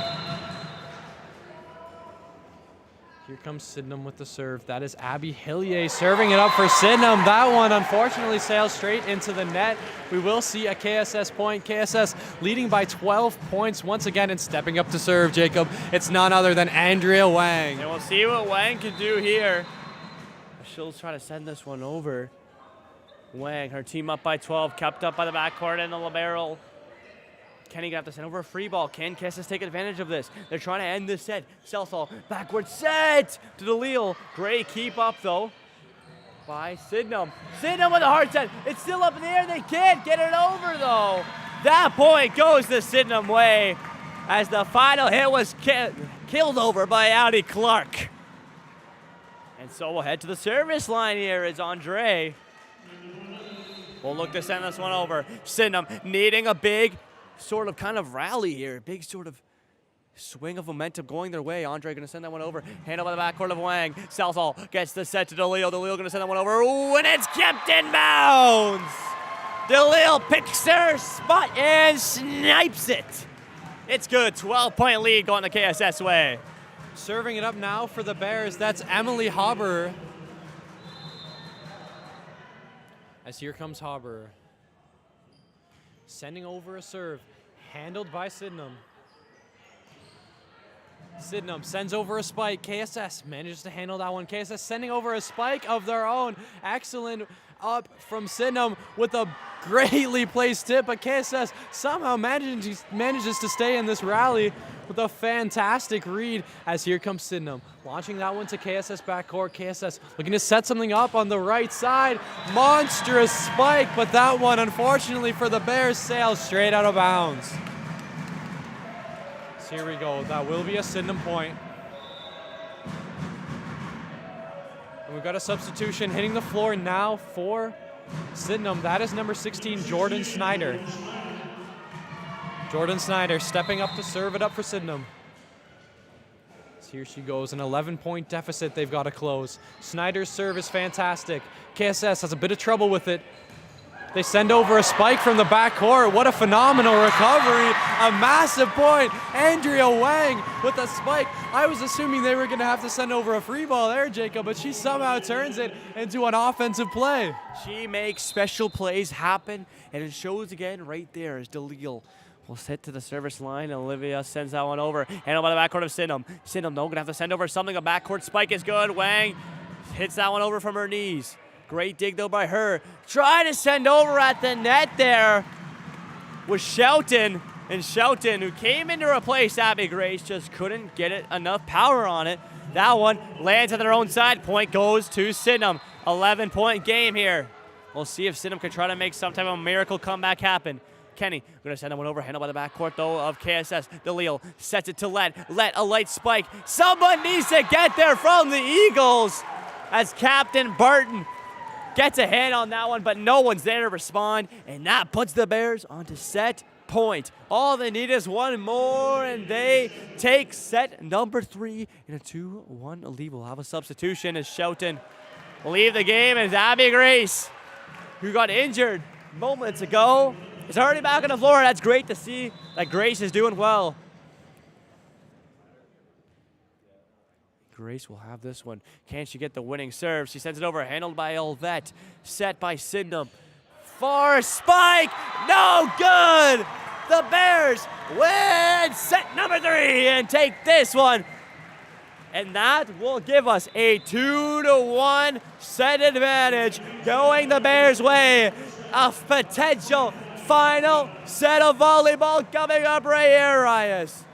Here comes Sydenham with the serve. That is Abby Hillier serving it up for Sydenham. That one unfortunately sails straight into the net. We will see a KSS point. KSS leading by 12 points once again, and stepping up to serve, Jacob. It's none other than Andrea Wang. And we'll see what Wang can do here. She'll try to send this one over. Wang, her team up by 12, kept up by the backcourt and the libero. Kenny gonna have to send over a free ball. Can KSS take advantage of this? They're trying to end this set. Southall, backward set to DeLille. Great keep up though by Sydenham. Sydenham with a hard set. It's still up in the air. They can't get it over though. That point goes the Sydenham way as the final hit was killed over by Audi Clark. And so we'll head to the service line here as Andre will look to send this one over. Sydenham needing a big sort of kind of rally here. Big sort of swing of momentum going their way. Andre going to send that one over. Handled by the backcourt of Wang. Southall gets the set to DeLille. DeLille going to send that one over. Ooh, and it's kept in bounds. DeLille picks her spot and snipes it. It's good. 12-point lead going the KSS way. Serving it up now for the Bears, that's Emily Haber. As here comes Haber. Sending over a serve, handled by Sydenham. Sydenham sends over a spike. KSS manages to handle that one. KSS sending over a spike of their own. Excellent up from Sydenham with a greatly placed tip, but KSS somehow manages to stay in this rally with a fantastic read as here comes Sydenham. Launching that one to KSS backcourt. KSS looking to set something up on the right side. Monstrous spike, but that one, unfortunately for the Bears, sails straight out of bounds. So here we go. That will be a Sydenham point. And we've got a substitution hitting the floor now for Sydenham. That is number 16, Jordan Snyder. Jordan Snyder stepping up to serve it up for Sydenham. So here she goes, an 11-point deficit they've got to close. Snyder's serve is fantastic. KSS has a bit of trouble with it. They send over a spike from the backcourt. What a phenomenal recovery. A massive point. Andrea Wang with a spike. I was assuming they were going to have to send over a free ball there, Jacob, but she somehow turns it into an offensive play. She makes special plays happen, and it shows again right there as DeLille will set to the service line. Olivia sends that one over. Handled by the backcourt of Sydenham. Sydenham, though, going to have to send over something. A backcourt spike is good. Wang hits that one over from her knees. Great dig, though, by her. Try to send over at the net there was Shelton. And Shelton, who came in to replace Abby Grace, just couldn't get it enough power on it. That one lands on their own side. Point goes to Sydenham. 11-point game here. We'll see if Sydenham can try to make some type of miracle comeback happen. Kenny going to send that one over. Handled by the backcourt, though, of KSS. DeLille sets it to Let a light spike. Someone needs to get there from the Eagles as Captain Barton gets a hand on that one, but no one's there to respond, and that puts the Bears onto set point. All they need is one more, and they take set number 3 in a 2-1 lead. We'll have a substitution as Shelton will leave the game, as Abby Grace, who got injured moments ago, is already back on the floor. That's great to see that Grace is doing well. Grace will have this one. Can she get the winning serve? She sends it over, handled by Olvette, set by Sydenham. Far spike, no good! The Bears win set number 3 and take this one. And that will give us a 2-1 set advantage going the Bears' way. A potential final set of volleyball coming up right here, Rias.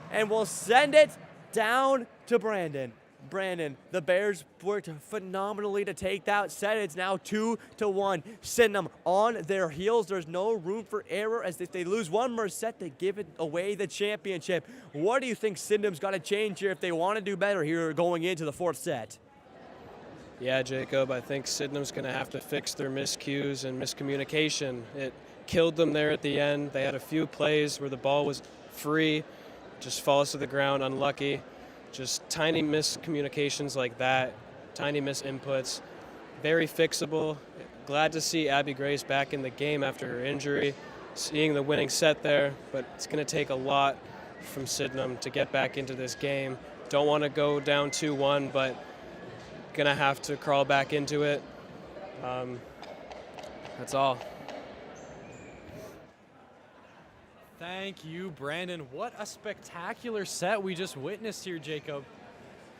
And we'll send it down to Brandon. Brandon, the Bears worked phenomenally to take that set. It's now 2-1. Sydenham on their heels. There's no room for error, as if they lose one more set, they give it away the championship. What do you think Sydenham's got to change here if they want to do better here going into the 4th set? Yeah, Jacob, I think Sydenham's going to have to fix their miscues and miscommunication. It killed them there at the end. They had a few plays where the ball was free, just falls to the ground, unlucky. Just tiny miscommunications like that, tiny misinputs, very fixable. Glad to see Abby Grace back in the game after her injury, seeing the winning set there, but it's going to take a lot from Sydenham to get back into this game. Don't want to go down 2-1, but going to have to crawl back into it. That's all. Thank you, Brandon. What a spectacular set we just witnessed here, Jacob.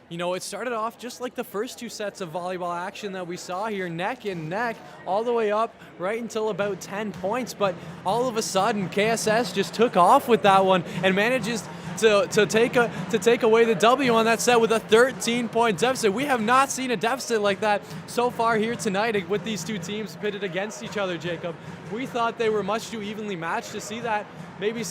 You know, it started off just like the first 2 sets of volleyball action that we saw here, neck and neck, all the way up right until about 10 points. But all of a sudden, KSS just took off with that one and manages to take away the W on that set with a 13-point deficit. We have not seen a deficit like that so far here tonight with these 2 teams pitted against each other, Jacob. We thought they were much too evenly matched. To see that, maybe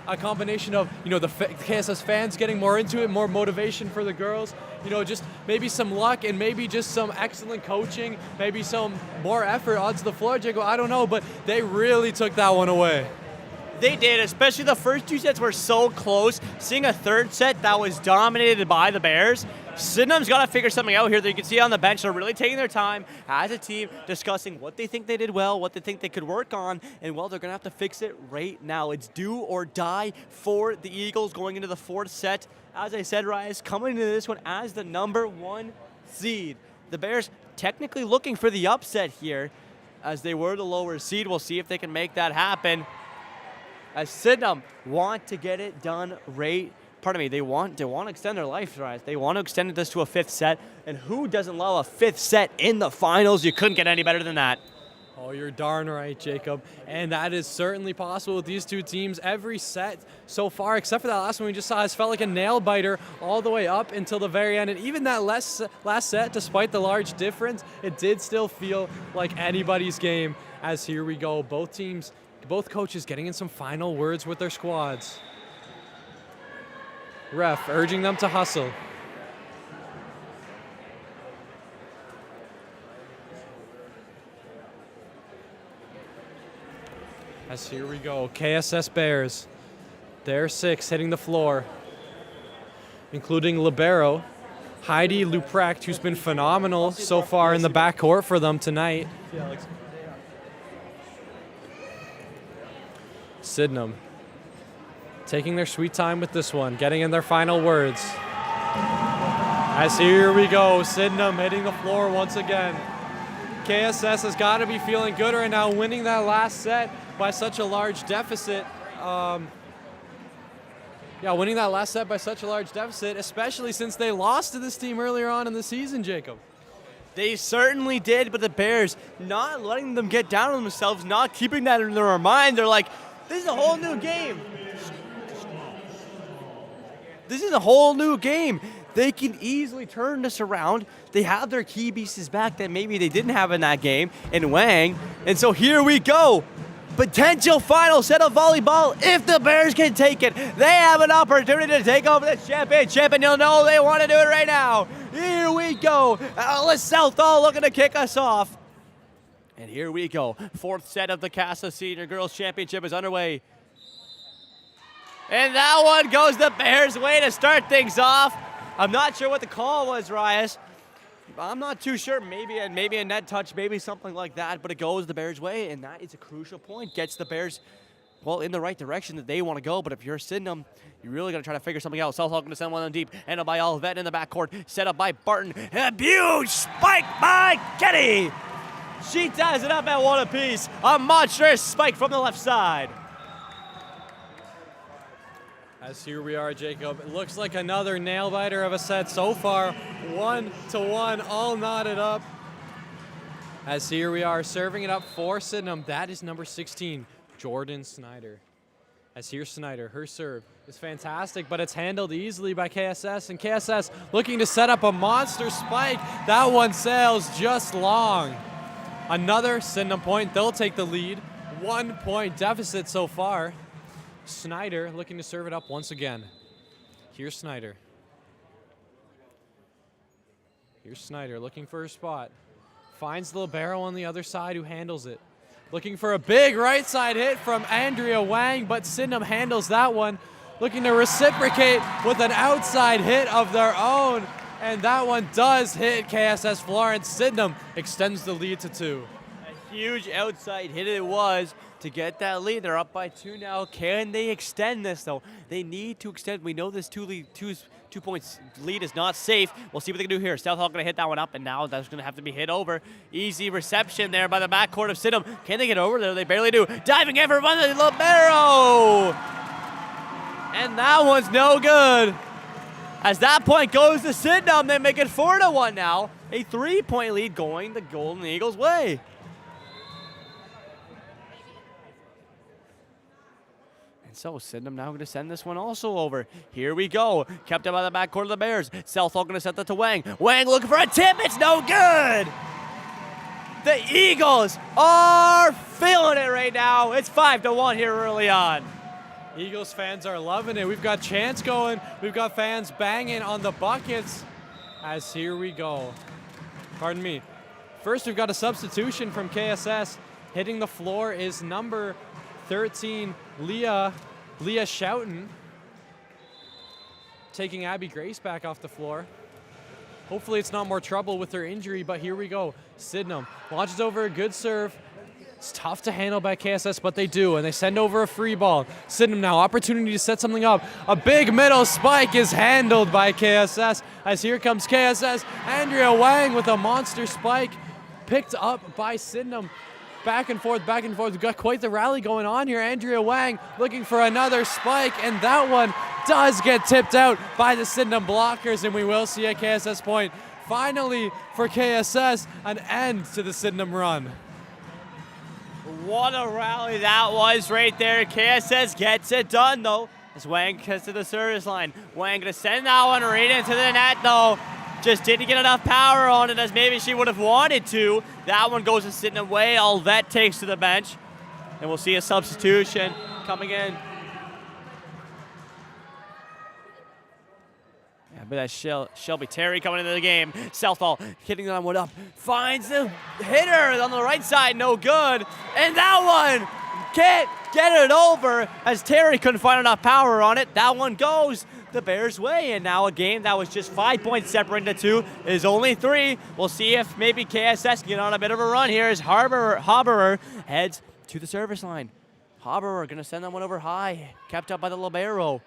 a combination of, you know, the KSS fans getting more into it, more motivation for the girls, you know, just maybe some luck and maybe just some excellent coaching, maybe some more effort onto the floor, Jacob. I don't know, but they really took that one away. They did, especially the first 2 sets were so close. Seeing a 3rd set that was dominated by the Bears, Sydenham's got to figure something out here. That you can see on the bench, they're really taking their time as a team, discussing what they think they did well, what they think they could work on, and well, they're going to have to fix it right now. It's do or die for the Eagles going into the 4th set. As I said, Rias, coming into this one as the number 1 seed. The Bears technically looking for the upset here, as they were the lower seed. We'll see if they can make that happen. As Sydenham want to get it done right. Pardon me, they want to extend their life, right? They want to extend this to a 5th set. And who doesn't love a 5th set in the finals? You couldn't get any better than that. Oh, you're darn right, Jacob. And that is certainly possible with these 2 teams. Every set so far, except for that last one we just saw, has felt like a nail biter all the way up until the very end. And even that last set, despite the large difference, it did still feel like anybody's game. As here we go, both coaches getting in some final words with their squads. Ref urging them to hustle. As here we go, KSS Bears. Their 6 hitting the floor, including libero Heidi Luprecht, who's been phenomenal so far in the backcourt for them tonight. Sydenham taking their sweet time with this one, getting in their final words. As here we go, Sydenham hitting the floor once again. KSS has got to be feeling good right now, winning that last set by such a large deficit. Winning that last set by such a large deficit, especially since they lost to this team earlier on in the season, Jacob. They certainly did, but the Bears not letting them get down on themselves, not keeping that in their mind. They're like, this is a whole new game. This is a whole new game. They can easily turn this around. They have their key pieces back that maybe they didn't have in that game in Wang. And so here we go. Potential final set of volleyball if the Bears can take it. They have an opportunity to take over the championship, and you'll know they want to do it right now. Here we go. Alice Southall looking to kick us off. And here we go. Fourth set of the KSS Senior Girls Championship is underway. And that one goes the Bears' way to start things off. I'm not sure what the call was, Rias. I'm not too sure. Maybe a net touch, maybe something like that. But it goes the Bears' way, and that is a crucial point. Gets the Bears, well, in the right direction that they want to go. But if you're Sydenham, you're really going to try to figure something out. Southall going to send one on deep. Handled by Olvet in the backcourt. Set up by Barton. A huge spike by Kenny. She ties it up at one apiece. A monstrous spike from the left side. As here we are, Jacob. It looks like another nail-biter of a set so far. 1-1, all knotted up. As here we are, serving it up for Sydenham. That is number 16, Jordan Snyder. As here's Snyder, her serve is fantastic, but it's handled easily by KSS. And KSS looking to set up a monster spike. That one sails just long. Another Sydenham point. They'll take the lead. 1 point deficit so far. Snyder looking to serve it up once again. Here's Snyder. Here's Snyder looking for her spot. Finds the libero on the other side who handles it. Looking for a big right side hit from Andrea Wang, but Sydenham handles that one. Looking to reciprocate with an outside hit of their own. And that one does hit KSS Florence. Sydenham extends the lead to 2. A huge outside hit it was to get that lead. They're up by 2 now. Can they extend this, though? They need to extend. We know this 2 points lead is not safe. We'll see what they can do here. Southall going to hit that one up, and now that's going to have to be hit over. Easy reception there by the backcourt of Sydenham. Can they get over there? They barely do. Diving in for one, the libero! And that one's no good. As that point goes to Sydenham, they make it 4-1 now. A 3-point lead going the Golden Eagles' way. So Sydenham now going to send this one also over. Here we go. Kept up by the backcourt of the Bears. Southall going to set that to Wang. Wang looking for a tip. It's no good. The Eagles are feeling it right now. It's 5-1 here early on. Eagles fans are loving it. We've got chants going. We've got fans banging on the buckets. As here we go. Pardon me. First, we've got a substitution from KSS. Hitting the floor is number 13, Leah Schouten, taking Abby Grace back off the floor. Hopefully it's not more trouble with her injury, but here we go. Sydenham launches over a good serve. It's tough to handle by KSS, but they do, and they send over a free ball. Sydenham now, opportunity to set something up. A big middle spike is handled by KSS, as here comes KSS. Andrea Wang with a monster spike, picked up by Sydenham. Back and forth, back and forth. We've got quite the rally going on here. Andrea Wang looking for another spike, and that one does get tipped out by the Sydenham blockers, and we will see a KSS point. Finally, for KSS, an end to the Sydenham run. What a rally that was right there. KSS gets it done, though, as Wang gets to the service line. Wang going to send that one right into the net, though. Just didn't get enough power on it as maybe she would have wanted to. That one goes to Sydenham way. Olvet takes to the bench. And we'll see a substitution coming in. Yeah, but that's Shelby Terry coming into the game. Southall hitting that one up. Finds the hitter on the right side. No good. And that one can't get it over as Terry couldn't find enough power on it. That one goes the Bears' way, and now a game that was just 5 points separating the two is only 3. We'll see if maybe KSS can get on a bit of a run here as Haberer heads to the service line. Haberer gonna send that one over high. Kept up by the libero.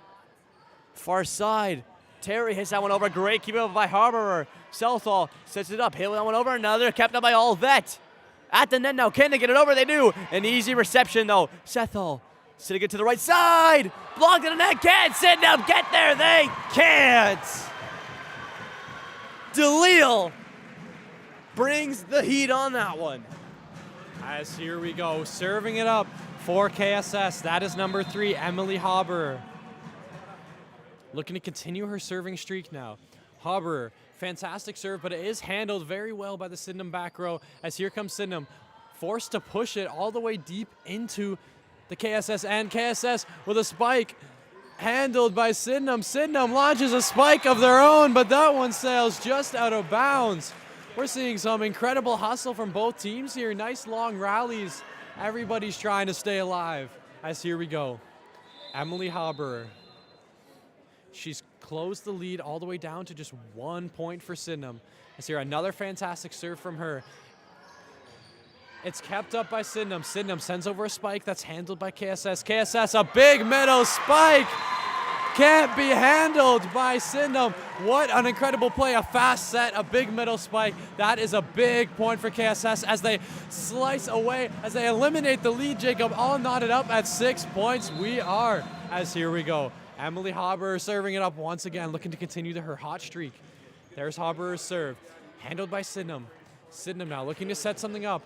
Far side. Terry hits that one over. Great keep up by Haberer. Southall sets it up. Hit that one over. Another kept up by Olvet. At the net now. Can they get it over? They do. An easy reception though. Sethall sitting it to the right side. Blocked in the net. Can't Sydenham get there. They can't. DeLille brings the heat on that one. As here we go, serving it up for KSS. That is number 3, Emily Haberer. Looking to continue her serving streak now. Haberer, fantastic serve, but it is handled very well by the Sydenham back row. As here comes Sydenham, forced to push it all the way deep into the KSS end. KSS with a spike. Handled by Sydenham. Sydenham launches a spike of their own, but that one sails just out of bounds. We're seeing some incredible hustle from both teams here. Nice long rallies. Everybody's trying to stay alive. As here we go. Emily Haberer. She's closed the lead all the way down to just 1 point for Sydenham. As here another fantastic serve from her. It's kept up by Sydenham. Sydenham sends over a spike that's handled by KSS. KSS, a big middle spike. Can't be handled by Sydenham. What an incredible play. A fast set, a big middle spike. That is a big point for KSS as they slice away, as they eliminate the lead, Jacob. All knotted up at 6 points. We are, as here we go. Emily Haberer serving it up once again, looking to continue her hot streak. There's Haberer's serve. Handled by Sydenham. Sydenham now looking to set something up.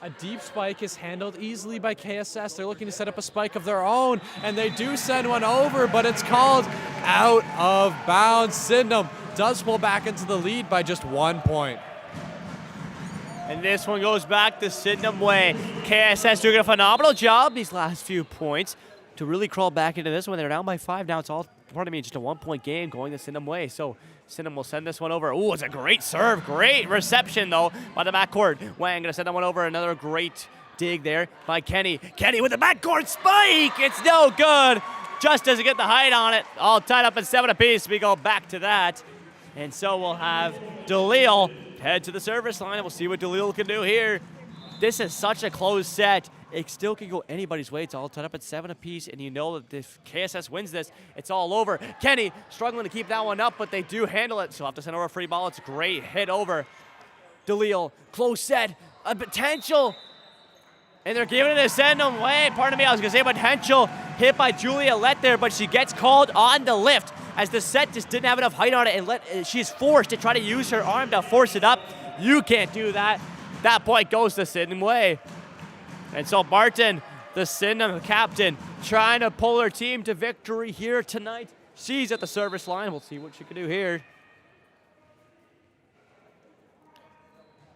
A deep spike is handled easily by KSS. They're looking to set up a spike of their own, and they do send one over, but it's called out of bounds. Sydenham does pull back into the lead by just 1 point. And this one goes back the Sydenham way. KSS doing a phenomenal job these last few points to really crawl back into this one. They're down by 5 now. It's all, pardon me, just a 1 point game going the Sydenham way. So Sydenham will send this one over. Ooh, it's a great serve. Great reception, though, by the backcourt. Wang going to send that one over. Another great dig there by Kenny. Kenny with the backcourt spike. It's no good. Just doesn't get the height on it. All tied up at 7 apiece. We go back to that. And so we'll have DeLille head to the service line. We'll see what DeLille can do here. This is such a close set. It still can go anybody's way. It's all tied up at 7 apiece, and you know that if KSS wins this, it's all over. Kenny struggling to keep that one up, but they do handle it. So they'll have to send over a free ball. It's a great hit over. DeLille, close set, a potential. And they're giving it to Sydenham. Wait, pardon me, I was going to say potential hit by Julia Lett there, but she gets called on the lift as the set just didn't have enough height on it, and she's forced to try to use her arm to force it up. You can't do that. That point goes the Sydenham way. And so Barton, the Sydenham captain, trying to pull her team to victory here tonight. She's at the service line. We'll see what she can do here.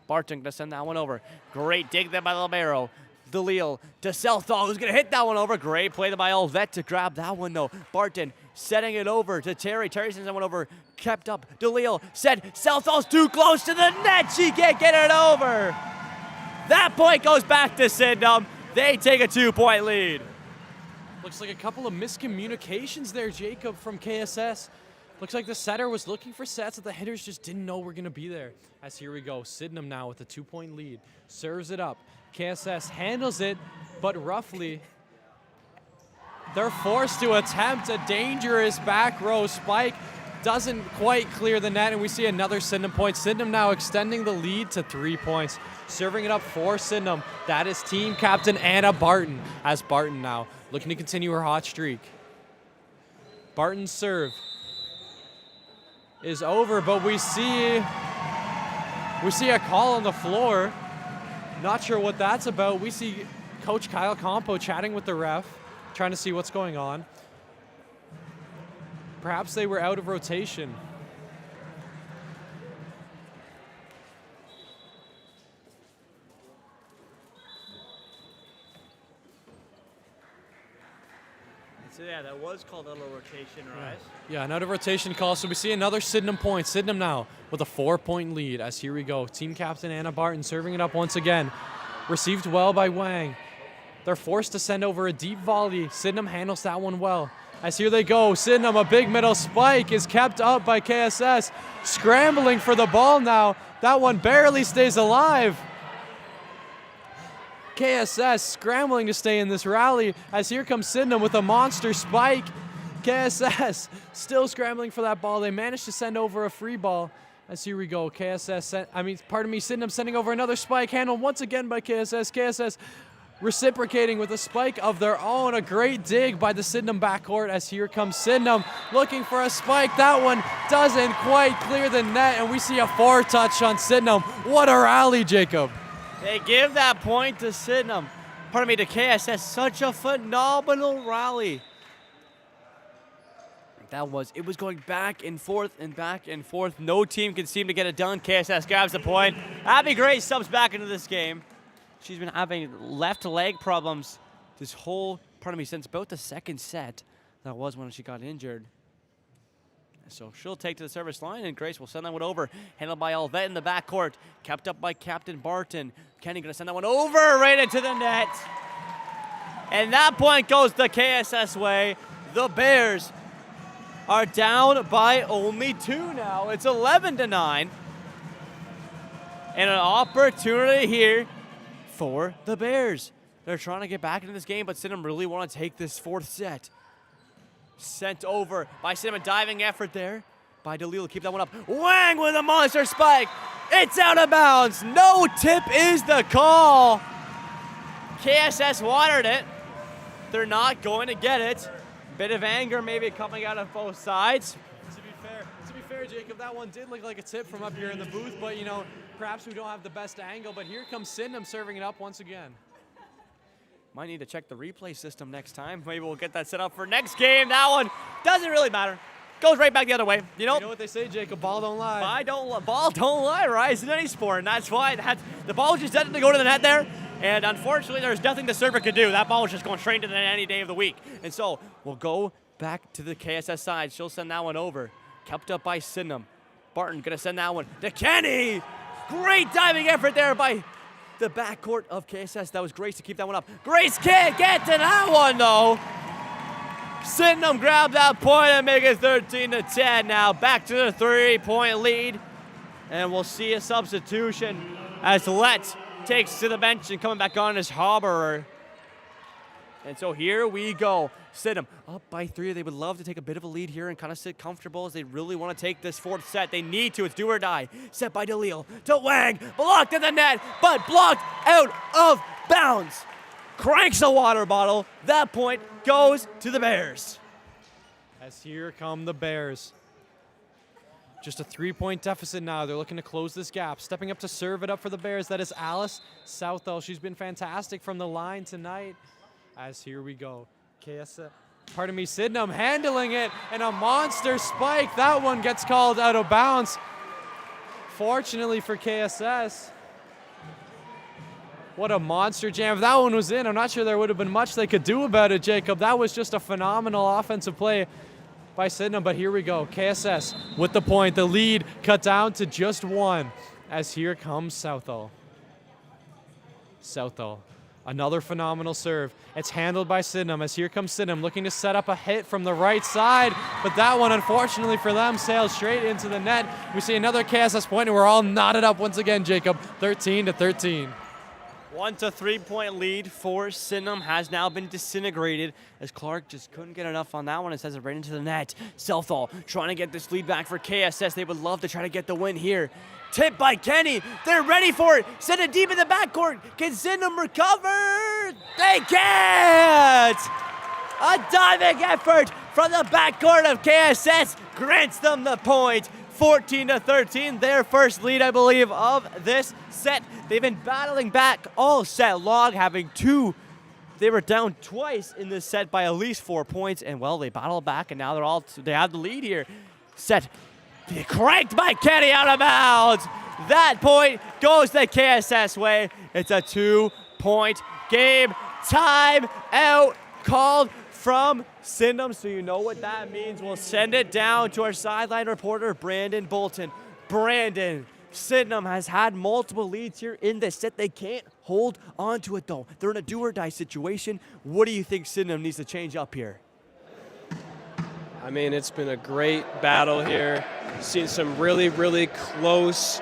Barton gonna send that one over. Great dig there by the libero. DeLille to Southall, who's gonna hit that one over. Great play by Olvet to grab that one though. Barton setting it over to Terry. Terry sends that one over. Kept up. DeLille said Southall's too close to the net. She can't get it over. That point goes back to Sydenham. They take a 2 point lead. Looks like a couple of miscommunications there, Jacob, from KSS. Looks like the setter was looking for sets that the hitters just didn't know were going to be there. As here we go, Sydenham now with a 2 point lead. Serves it up. KSS handles it, but roughly. They're forced to attempt a dangerous back row spike. Doesn't quite clear the net, and we see another Sydenham point. Sydenham now extending the lead to 3 points. Serving it up for Sydenham. That is team captain Anna Barton. As Barton now looking to continue her hot streak. Barton's serve is over, but we see a call on the floor. Not sure what that's about. We see Coach Kyle Compo chatting with the ref, trying to see what's going on. Perhaps they were out of rotation. So yeah, that was called out of rotation, right? Yeah, an out of rotation call. So we see another Sydenham point. Sydenham now with a 4 point lead. As here we go. Team captain Anna Barton serving it up once again. Received well by Wang. They're forced to send over a deep volley. Sydenham handles that one well. As here they go, Sydenham, a big middle spike is kept up by KSS. Scrambling for the ball now. That one barely stays alive. KSS scrambling to stay in this rally as here comes Sydenham with a monster spike. KSS still scrambling for that ball. They managed to send over a free ball. As here we go, Sydenham sending over another spike, handled once again by KSS. KSS reciprocating with a spike of their own. A great dig by the Sydenham backcourt as here comes Sydenham looking for a spike. That one doesn't quite clear the net, and we see a four-touch on Sydenham. What a rally, Jacob. They give that point to Sydenham. To KSS. Such a phenomenal rally. It was going back and forth and back and forth. No team can seem to get it done. KSS grabs the point. Abby Gray subs back into this game. She's been having left leg problems since about the second set. That was when she got injured. So she'll take to the service line, and Grace will send that one over. Handled by Alvet in the backcourt. Kept up by Captain Barton. Kenny gonna send that one over right into the net. And that point goes the KSS way. The Bears are down by only 2 now. It's 11-9. And an opportunity here for the Bears. They're trying to get back into this game, but Sydenham really want to take this 4th set. Sent over by Sydenham, diving effort there by DeLille. Keep that one up. Wang with a monster spike. It's out of bounds. No tip is the call. KSS watered it. They're not going to get it. Bit of anger maybe coming out of both sides. To be fair, Jacob, that one did look like a tip from up here in the booth, but perhaps we don't have the best angle. But here comes Sydenham serving it up once again. Might need to check the replay system next time. Maybe we'll get that set up for next game. That one doesn't really matter. Goes right back the other way. You know what they say, Jacob? Ball don't lie. Ball don't lie, right? It's in any sport, and that's why the ball just doesn't go to the net there. And unfortunately, there's nothing the server could do. That ball was just going straight into the net any day of the week. And so we'll go back to the KSS side. She'll send that one over. Kept up by Sydenham. Barton gonna send that one to Kenny. Great diving effort there by the backcourt of KSS. That was Grace to keep that one up. Grace can't get to that one though. Sydenham grabbed that point and make it 13-10 now. Back to the 3-point lead. And we'll see a substitution as Let takes to the bench and coming back on is Hauberer. And so here we go. Sydenham up by 3. They would love to take a bit of a lead here and kind of sit comfortable as they really want to take this 4th set. They need to. It's do or die. Set by DeLille to Wang. Blocked in the net, but blocked out of bounds. Cranks a water bottle. That point goes to the Bears. As here come the Bears. Just a 3-point deficit now. They're looking to close this gap. Stepping up to serve it up for the Bears. That is Alice Southall. She's been fantastic from the line tonight. As here we go. Sydenham handling it, and a monster spike. That one gets called out of bounds. Fortunately for KSS. What a monster jam. If that one was in, I'm not sure there would have been much they could do about it, Jacob. That was just a phenomenal offensive play by Sydenham, but here we go. KSS with the point. The lead cut down to just 1 as here comes Southall. Another phenomenal serve. It's handled by Sydenham as here comes Sydenham looking to set up a hit from the right side, but that one, unfortunately for them, sails straight into the net. We see another KSS point, and we're all knotted up once again, Jacob. 13-13. 1 to 3-point lead for Sydenham has now been disintegrated as Clark just couldn't get enough on that one. It sends it right into the net. Southall trying to get this lead back for KSS. They would love to try to get the win here. Tip by Kenny. They're ready for it. Send it deep in the backcourt. Can Sydenham recover? They can't! A diving effort from the backcourt of KSS grants them the point. 14-13, their first lead, I believe, of this set. They've been battling back all set long, having 2. They were down twice in this set by at least 4 points, and well, they battled back, and now they have the lead here. Set cranked by Kenny out of bounds. That point goes the KSS way. It's a 2-point game. Time out called from Sydenham, so you know what that means. We'll send it down to our sideline reporter, Brandon Bolton. Brandon, Sydenham has had multiple leads here in this set. They can't hold on to it, though. They're in a do-or-die situation. What do you think Sydenham needs to change up here? I mean, it's been a great battle here. Seen some really, really close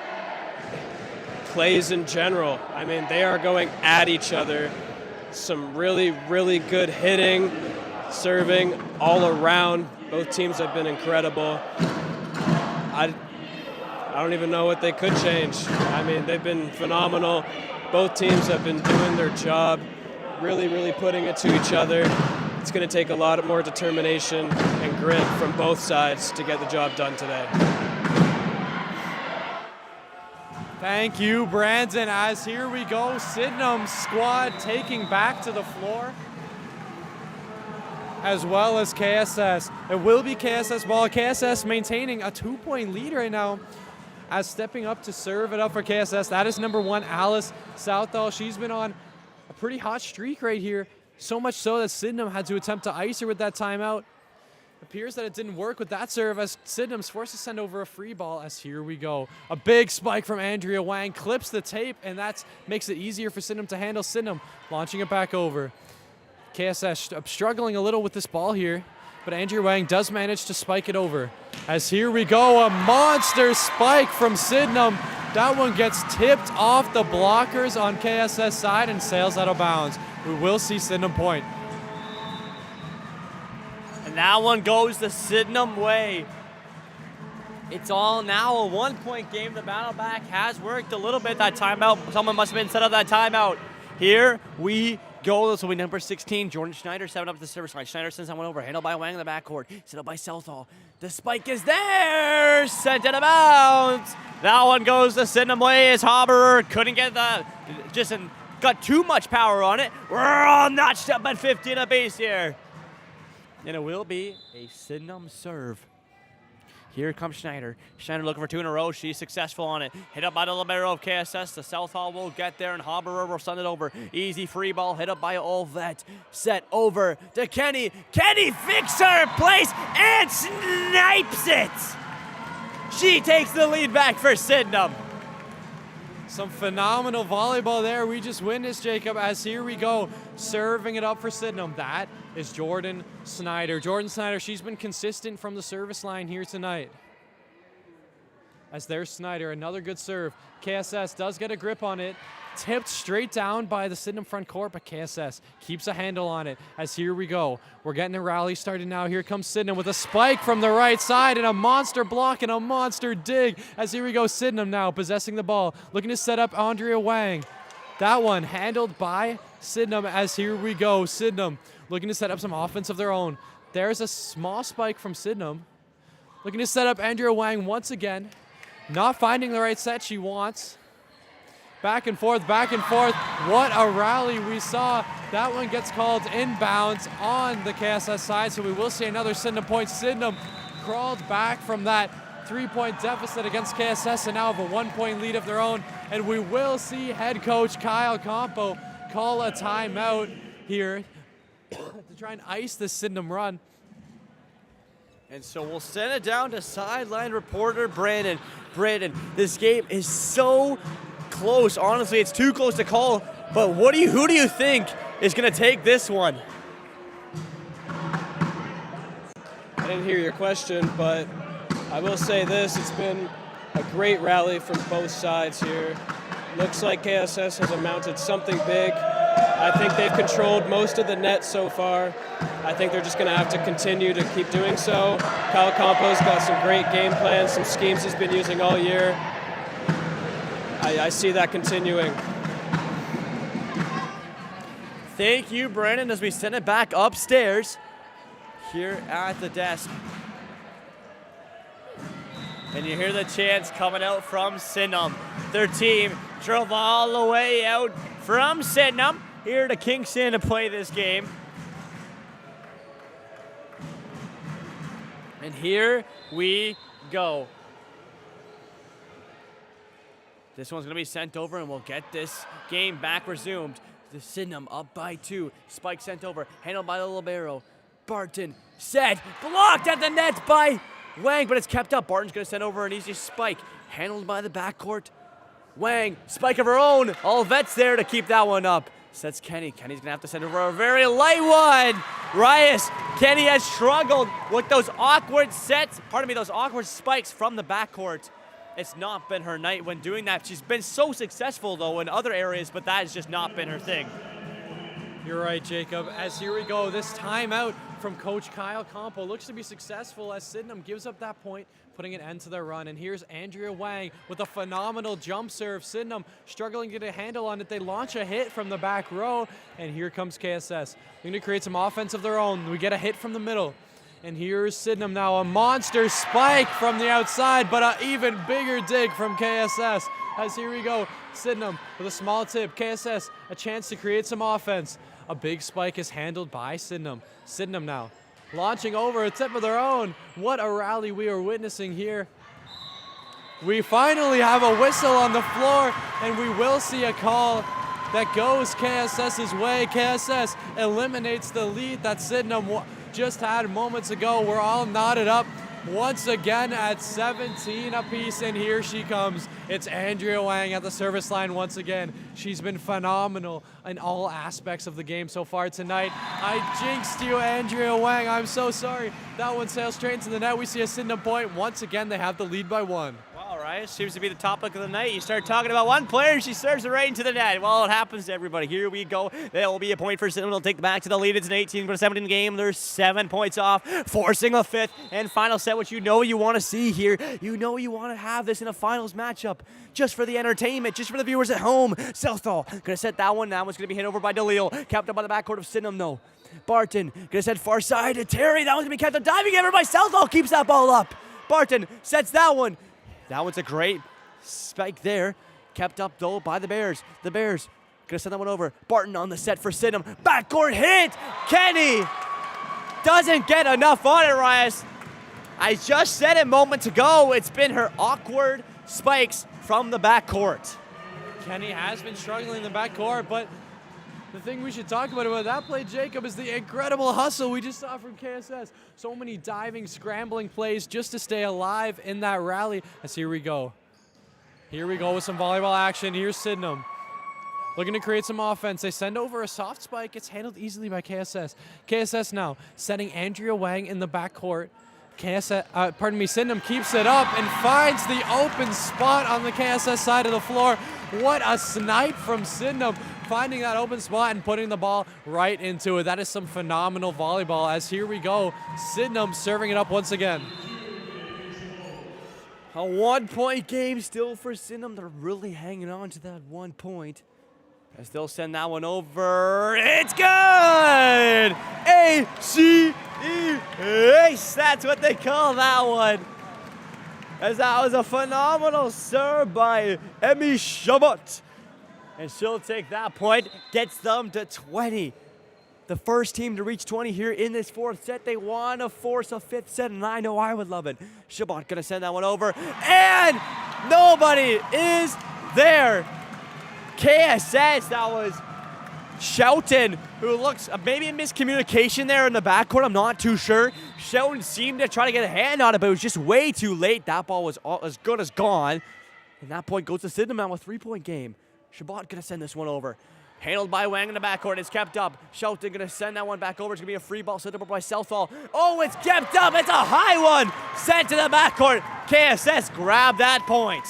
plays in general. I mean, they are going at each other. Some really, really good hitting, serving all around. Both teams have been incredible. I don't even know what they could change. I mean, they've been phenomenal. Both teams have been doing their job, really, really putting it to each other. It's going to take a lot more determination and grit from both sides to get the job done today. Thank you, Brandon. As here we go, Sydenham's squad taking back to the floor, as well as KSS. It will be KSS ball. KSS maintaining a 2-point lead right now, as stepping up to serve it up for KSS. That is number 1, Alice Southall. She's been on a pretty hot streak right here, so much so that Sydenham had to attempt to ice her with that timeout. Appears that it didn't work with that serve, as Sydenham's forced to send over a free ball. As here we go, a big spike from Andrea Wang, clips the tape, and that makes it easier for Sydenham to handle. Sydenham launching it back over. KSS struggling a little with this ball here, but Andrea Wang does manage to spike it over. As here we go, a monster spike from Sydenham. That one gets tipped off the blockers on KSS side and sails out of bounds. We will see Sydenham point. And that one goes the Sydenham way. It's all now a 1-point game. The battle back has worked a little bit. That timeout, someone must have been set up that timeout. Here we go. This will be number 16, Jordan Schneider, 7 up to the service line. Schneider sends that one over, handled by Wang in the backcourt, set up by Southall. The spike is there, sent out of bounds. That one goes the Sydenham way as Haberer couldn't get got too much power on it. We're all notched up at 50 in a base here. And it will be a Sydenham serve. Here comes Schneider. Schneider looking for 2 in a row. She's successful on it. Hit up by the libero of KSS. The Southall will get there, and Haberer will send it over. Easy free ball. Hit up by Olvet. Set over to Kenny. Kenny fixes her place and snipes it. She takes the lead back for Sydenham. Some phenomenal volleyball there we just witnessed, Jacob, as here we go, serving it up for Sydenham. That is Jordan Snyder. Jordan Snyder, she's been consistent from the service line here tonight. As there's Snyder, another good serve. KSS does get a grip on it. Tipped straight down by the Sydenham front court, but KSS keeps a handle on it. As here we go, we're getting a rally started now. Here comes Sydenham with a spike from the right side and a monster block and a monster dig. As here we go, Sydenham now possessing the ball, looking to set up Andrea Wang. That one handled by Sydenham. As here we go, Sydenham looking to set up some offense of their own. There's a small spike from Sydenham, looking to set up Andrea Wang once again. Not finding the right set she wants. Back and forth, back and forth. What a rally we saw. That one gets called inbounds on the KSS side, so we will see another Sydenham point. Sydenham crawled back from that 3-point deficit against KSS and now have a 1-point lead of their own. And we will see head coach Kyle Campo call a timeout here to try and ice this Sydenham run. And so we'll send it down to sideline reporter Brandon. Brandon, this game is so close. Honestly, it's too close to call. But who do you think is going to take this one? I didn't hear your question, but I will say this. It's been a great rally from both sides here. Looks like KSS has amounted something big. I think they've controlled most of the net so far. I think they're just going to have to continue to keep doing so. Kyle Campo's got some great game plans, some schemes he's been using all year. I see that continuing. Thank you, Brandon, as we send it back upstairs here at the desk. And you hear the chants coming out from Sydenham. Their team drove all the way out from Sydenham here to Kingston to play this game. And here we go. This one's going to be sent over, and we'll get this game back resumed. The Sydenham up by 2. Spike sent over, handled by the libero. Barton, set, blocked at the net by Wang, but it's kept up. Barton's going to send over an easy spike, handled by the backcourt. Wang, spike of her own. All vets there to keep that one up. Sets Kenny. Kenny's going to have to send over a very light one. Rias, Kenny has struggled with those awkward sets, those awkward spikes from the backcourt. It's not been her night when doing that. She's been so successful, though, in other areas, but that has just not been her thing. You're right, Jacob. As here we go, this timeout from Coach Kyle Campo looks to be successful as Sydenham gives up that point, putting an end to their run. And here's Andrea Wang with a phenomenal jump serve. Sydenham struggling to get a handle on it. They launch a hit from the back row, and here comes KSS. They're going to create some offense of their own. We get a hit from the middle. And here's Sydenham now, a monster spike from the outside, but an even bigger dig from KSS. As here we go, Sydenham with a small tip. KSS, a chance to create some offense. A big spike is handled by Sydenham. Sydenham now launching over a tip of their own. What a rally we are witnessing here. We finally have a whistle on the floor, and we will see a call that goes KSS's way. KSS eliminates the lead that Sydenham just had moments ago. We're all knotted up once again at 17 apiece, and here she comes. It's Andrea Wang at the service line once again. She's been phenomenal in all aspects of the game so far tonight. I jinxed you, Andrea Wang. I'm so sorry. That one sails straight into the net. We see a Sydenham point. Once again, they have the lead by 1. All right, seems to be the topic of the night. You start talking about one player, and she serves it right into the net. Well, it happens to everybody. Here we go. There will be a point for Sydenham. They'll take back to the lead. It's an 18-17 game. They're 7 points off, forcing a fifth and final set, which you know you want to see here. You know you want to have this in a finals matchup just for the entertainment, just for the viewers at home. Southall going to set that one. That one's going to be hit over by DeLille. Kept up by the backcourt of Sydenham, though. Barton going to set far side to Terry. That one's going to be kept up. Diving ever by Southall. Keeps that ball up. Barton sets that one. That one's a great spike there. Kept up, though, by the Bears. The Bears going to send that one over. Barton on the set for Sydenham. Backcourt hit. Kenny doesn't get enough on it, Rias. I just said it moments ago. It's been her awkward spikes from the backcourt. Kenny has been struggling in the backcourt, but the thing we should talk about that play, Jacob, is the incredible hustle we just saw from KSS. So many diving, scrambling plays just to stay alive in that rally. As here we go. Here we go with some volleyball action. Here's Sydenham looking to create some offense. They send over a soft spike. It's handled easily by KSS. KSS now setting Andrea Wang in the backcourt. Sydenham keeps it up and finds the open spot on the KSS side of the floor. What a snipe from Sydenham, finding that open spot and putting the ball right into it. That is some phenomenal volleyball. As here we go, Sydenham serving it up once again. A 1-point game still for Sydenham. They're really hanging on to that 1 point. As they'll send that one over. It's good! ACE! Ace, that's what they call that one. As that was a phenomenal serve by Emmy Shabbat. And she'll take that point, gets them to 20. The first team to reach 20 here in this fourth set. They want to force a fifth set, and I know I would love it. Shabbat gonna send that one over, and nobody is there. KSS, that was Shelton, who looks maybe a miscommunication there in the backcourt. I'm not too sure. Shelton seemed to try to get a hand on it, but it was just way too late. That ball was as good as gone. And that point goes to Sydenham now, a 3-point game. Shabbat gonna send this one over. Handled by Wang in the backcourt. It's kept up. Shelton gonna send that one back over. It's gonna be a free ball sent over by Southall. Oh, it's kept up. It's a high one. Sent to the backcourt. KSS grabbed that point.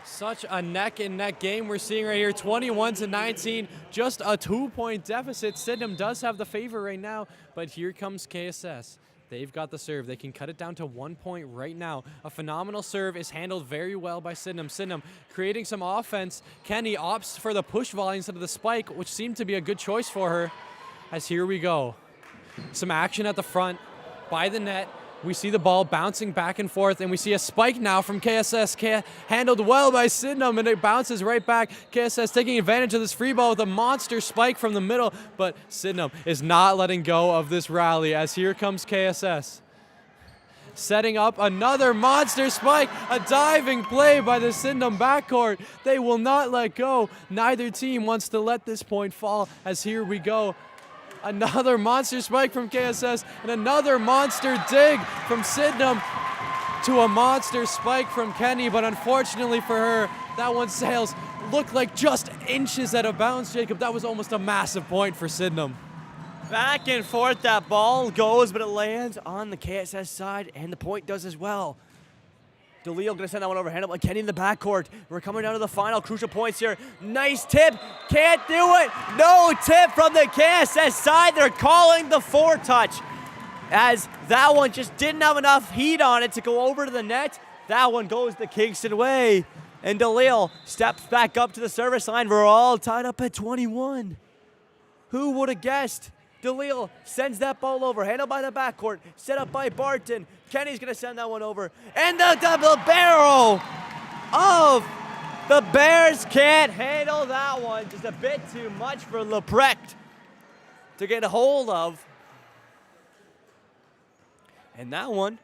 Such a neck-and-neck game we're seeing right here, 21-19, just a 2-point deficit. Sydenham does have the favor right now, but here comes KSS. They've got the serve. They can cut it down to 1 point right now. A phenomenal serve is handled very well by Sydenham. Sydenham creating some offense. Kenny opts for the push volley instead of the spike, which seemed to be a good choice for her. As here we go. Some action at the front by the net. We see the ball bouncing back and forth, and we see a spike now from KSS. Handled well by Sydenham, and it bounces right back. KSS taking advantage of this free ball with a monster spike from the middle, but Sydenham is not letting go of this rally as here comes KSS. Setting up another monster spike, a diving play by the Sydenham backcourt. They will not let go. Neither team wants to let this point fall as here we go. Another monster spike from KSS and another monster dig from Sydenham to a monster spike from Kenny, but unfortunately for her, that one sails. Looked like just inches out of bounds, Jacob. That was almost a massive point for Sydenham. Back and forth that ball goes, but it lands on the KSS side, and the point does as well. DeLeo gonna send that one over, handled by Kenny in the backcourt. We're coming down to the final crucial points here. Nice tip, can't do it. No tip from the KSS side. They're calling the foretouch, as that one just didn't have enough heat on it to go over to the net. That one goes the Kingston way. And DeLeo steps back up to the service line. We're all tied up at 21. Who would have guessed? DeLeo sends that ball over, handled by the backcourt, set up by Barton. Kenny's gonna send that one over. And the double barrel of the Bears can't handle that one. Just a bit too much for Leprecht to get a hold of. And that one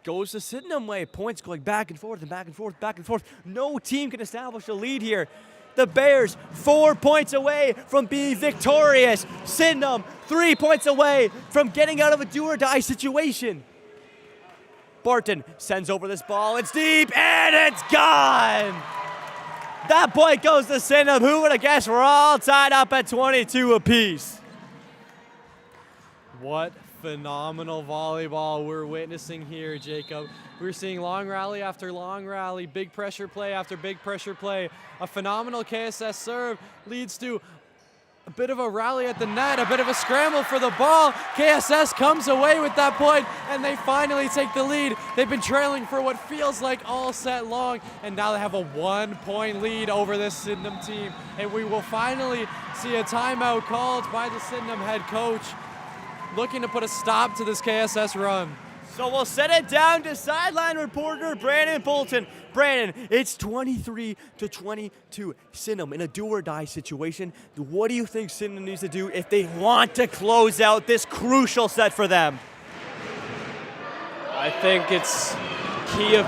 goes to Sydenham way. Points going back and forth and back and forth, back and forth. No team can establish a lead here. The Bears 4 points away from being victorious. Sydenham 3 points away from getting out of a do-or-die situation. Barton sends over this ball. It's deep and it's gone. That point goes to Sydenham. Who would have guessed? We're all tied up at 22 apiece. What phenomenal volleyball we're witnessing here, Jacob. We're seeing long rally after long rally, big pressure play after big pressure play. A phenomenal KSS serve leads to a bit of a rally at the net, a bit of a scramble for the ball. KSS comes away with that point, and they finally take the lead. They've been trailing for what feels like all set long, and now they have a 1 point lead over this Sydenham team. And we will finally see a timeout called by the Sydenham head coach, looking to put a stop to this KSS run. So we'll set it down to sideline reporter Brandon Bolton. Brandon, it's 23-22. Sydenham in a do-or-die situation. What do you think Sydenham needs to do if they want to close out this crucial set for them? I think it's key of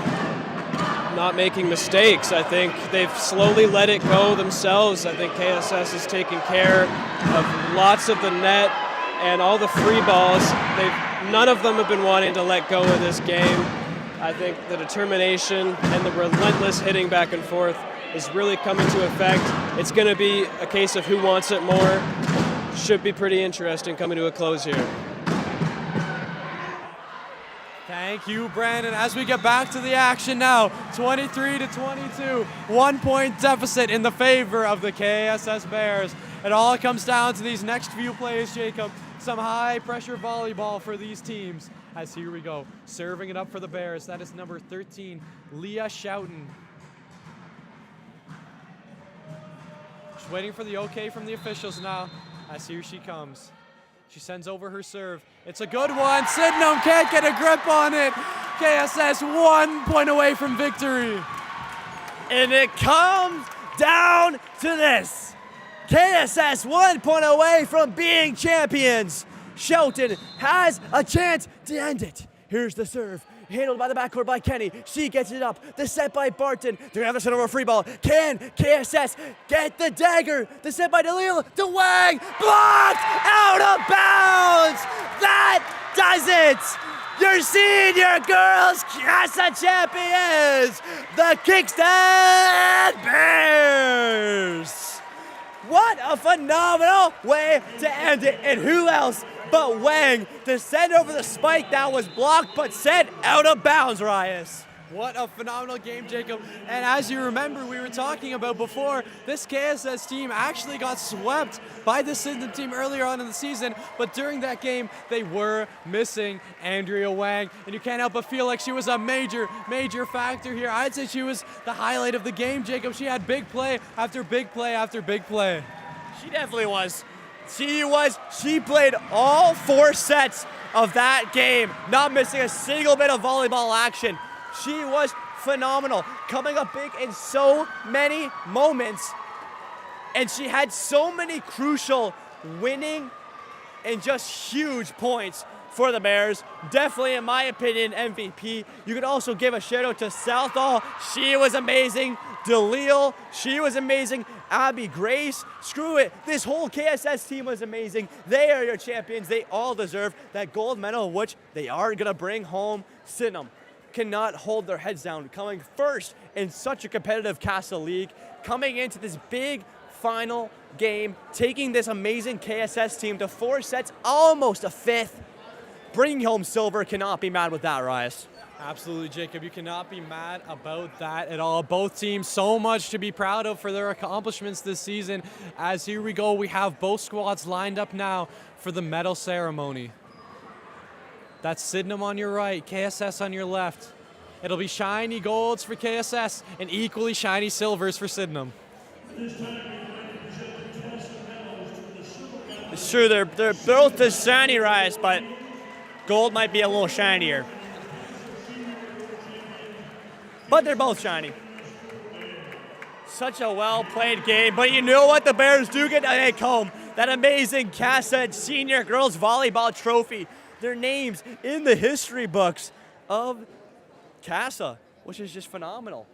not making mistakes. I think they've slowly let it go themselves. I think KSS is taking care of lots of the net and all the free balls. None of them have been wanting to let go of this game. I think the determination and the relentless hitting back and forth is really coming to effect. It's going to be a case of who wants it more. Should be pretty interesting coming to a close here. Thank you, Brandon. As we get back to the action now, 23-22, 1 point deficit in the favor of the KSS Bears. It all comes down to these next few plays, Jacob. Some high pressure volleyball for these teams. As here we go, serving it up for the Bears. That is number 13, Leah Schouten. Just waiting for the okay from the officials now, as here she comes. She sends over her serve. It's a good one. Sydenham can't get a grip on it. KSS 1 point away from victory. And it comes down to this. KSS 1 point away from being champions. Shelton has a chance to end it. Here's the serve. Handled by the backcourt by Kenny. She gets it up. The set by Barton. They're going to have to send over a free ball. Can KSS get the dagger? The set by DeLeo. To Wang. Blocked out of bounds. That does it. Your senior girls KSS champions, the Kingston Bears. What a phenomenal way to end it. And who else but Wang to send over the spike that was blocked but sent out of bounds, Rias. What a phenomenal game, Jacob. And as you remember, we were talking about before, this KSS team actually got swept by the Sydenham team earlier on in the season, but during that game, they were missing Andrea Wang. And you can't help but feel like she was a major, major factor here. I'd say she was the highlight of the game, Jacob. She had big play after big play after big play. She definitely was. She played all 4 sets of that game, not missing a single bit of volleyball action. She was phenomenal, coming up big in so many moments. And she had so many crucial winning and just huge points for the Bears. Definitely, in my opinion, MVP. You could also give a shout out to Southall. She was amazing. DeLeo, she was amazing. Abby Grace, screw it. This whole KSS team was amazing. They are your champions. They all deserve that gold medal, which they are going to bring home. Sydenham cannot hold their heads down, coming first in such a competitive Castle League, coming into this big final game, taking this amazing KSS team to 4 sets, almost a 5th. Bringing home silver, cannot be mad with that, Rias. Absolutely, Jacob. You cannot be mad about that at all. Both teams so much to be proud of for their accomplishments this season. As here we go, we have both squads lined up now for the medal ceremony. That's Sydenham on your right, KSS on your left. It'll be shiny golds for KSS and equally shiny silvers for Sydenham. It's true, they're both the shiny Rice, but gold might be a little shinier. But they're both shiny. Such a well-played game. But you know what? The Bears do get to take home that amazing KSS Senior Girls Volleyball Trophy. Their names in the history books of CASA, which is just phenomenal.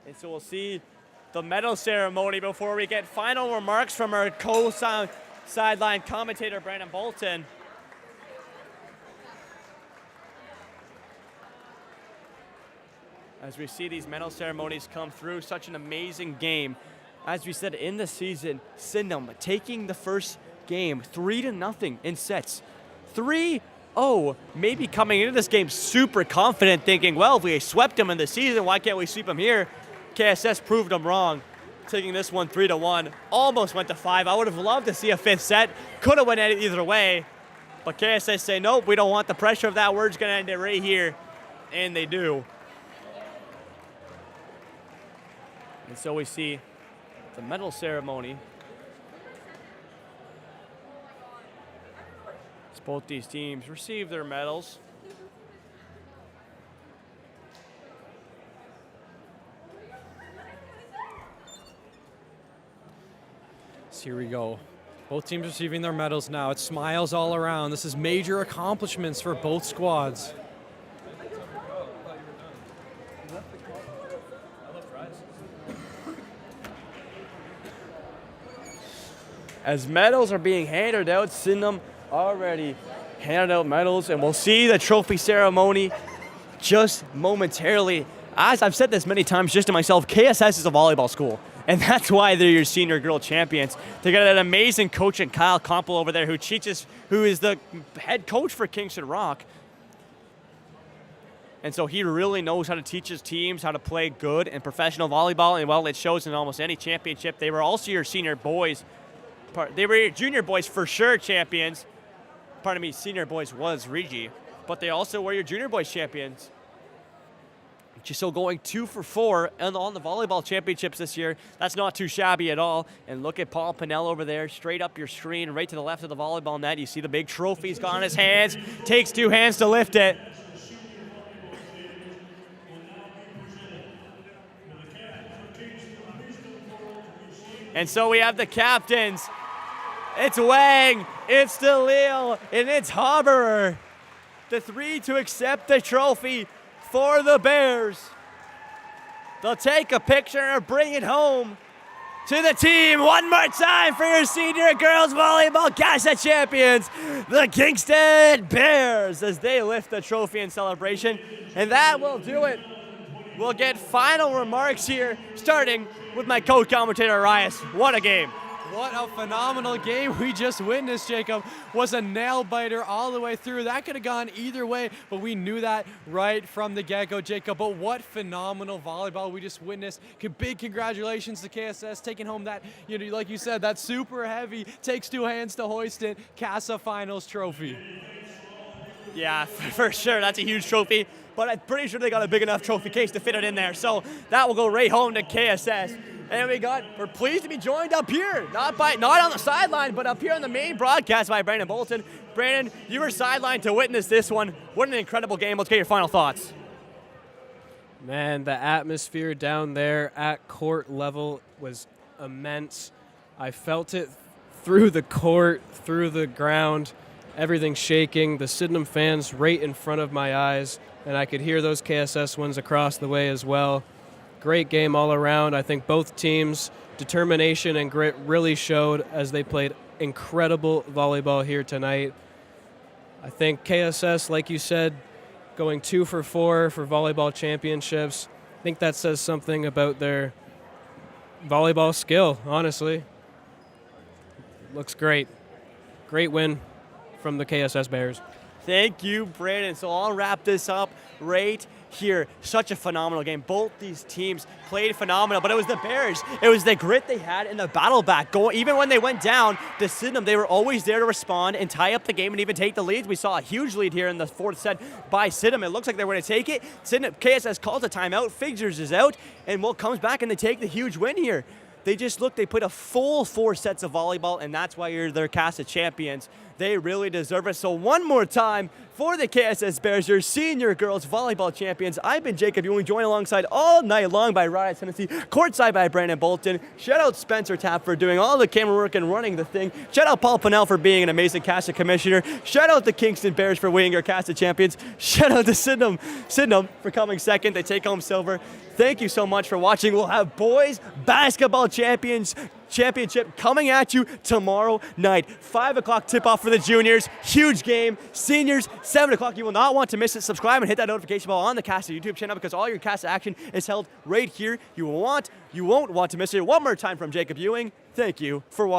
And so we'll see the medal ceremony before we get final remarks from our sideline commentator, Brandon Bolton. As we see these medal ceremonies come through, such an amazing game. As we said in the season, Sydenham taking the first game 3-0 in sets. 3-0, maybe coming into this game super confident, thinking, well, if we swept them in the season, why can't we sweep them here? KSS proved them wrong, taking this one 3-1. Almost went to 5. I would have loved to see a fifth set. Could have went at it either way. But KSS say, nope, we don't want the pressure of that. We're just going to end it right here. And they do. And so we see the medal ceremony. As both these teams receive their medals. So here we go. Both teams receiving their medals now. It's smiles all around. This is major accomplishments for both squads. As medals are being handed out, Sydenham already handed out medals, and we'll see the trophy ceremony just momentarily. As I've said this many times just to myself, KSS is a volleyball school, and that's why they're your senior girl champions. They got an amazing coach in Kyle Kompel over there who is the head coach for Kingston Rock. And so he really knows how to teach his teams how to play good and professional volleyball, and well, it shows in almost any championship. They were also your senior boys. They were your junior boys for sure champions. Pardon me, senior boys was Regi, but they also were your junior boys champions. So going 2 for 4 on the volleyball championships this year, that's not too shabby at all. And look at Paul Pinnell over there, straight up your screen, right to the left of the volleyball net. You see the big trophy's got in his hands, takes 2 hands to lift it. And so we have the captains. It's Wang, it's DeLille, and it's Haberer. The 3 to accept the trophy for the Bears. They'll take a picture and bring it home to the team. One more time for your senior girls volleyball KSS champions, the Kingston Bears, as they lift the trophy in celebration. And that will do it. We'll get final remarks here, starting with my co-commentator, Rias. What a game. What a phenomenal game we just witnessed, Jacob. Was a nail-biter all the way through. That could have gone either way, but we knew that right from the get-go, Jacob. But what phenomenal volleyball we just witnessed. Big congratulations to KSS taking home that, like you said, that super heavy, takes 2 hands to hoist it, CASA Finals trophy. Yeah, for sure. That's a huge trophy, but I'm pretty sure they got a big enough trophy case to fit it in there. So that will go right home to KSS. And we're pleased to be joined up here, not on the sideline, but up here on the main broadcast by Brandon Bolton. Brandon, you were sidelined to witness this one. What an incredible game. Let's get your final thoughts. Man, the atmosphere down there at court level was immense. I felt it through the court, through the ground, everything shaking, the Sydenham fans right in front of my eyes, and I could hear those KSS ones across the way as well. Great game all around. I think both teams' determination and grit really showed as they played incredible volleyball here tonight. I think KSS, like you said, going 2 for 4 for volleyball championships. I think that says something about their volleyball skill, honestly. Looks great. Great win from the KSS Bears. Thank you, Brandon. So I'll wrap this up right here. Such a phenomenal game. Both these teams played phenomenal, but it was the Bears. It was the grit they had in the battle back. Even when they went down to Sydenham, they were always there to respond and tie up the game and even take the leads. We saw a huge lead here in the fourth set by Sydenham. It looks like they were going to take it. Sydenham, KSS calls a timeout. Figures is out, and Will comes back and they take the huge win here. They just look, they put a full 4 sets of volleyball, and that's why you're their cast of champions. They really deserve it. So one more time for the KSS Bears, your senior girls volleyball champions. I've been Jacob Ewing, joined alongside all night long by Riot Tennessee, courtside by Brandon Bolton. Shout out Spencer Tapp for doing all the camera work and running the thing. Shout out Paul Pinnell for being an amazing cast of commissioner. Shout out the Kingston Bears for winning our cast of champions. Shout out to Sydenham for coming second. They take home silver. Thank you so much for watching. We'll have boys basketball championship coming at you tomorrow night. 5 o'clock tip-off for the juniors. Huge game. Seniors, 7 o'clock. You will not want to miss it. Subscribe and hit that notification bell on the Casta YouTube channel because all your Casta action is held right here. You won't want to miss it. One more time from Jacob Ewing. Thank you for watching.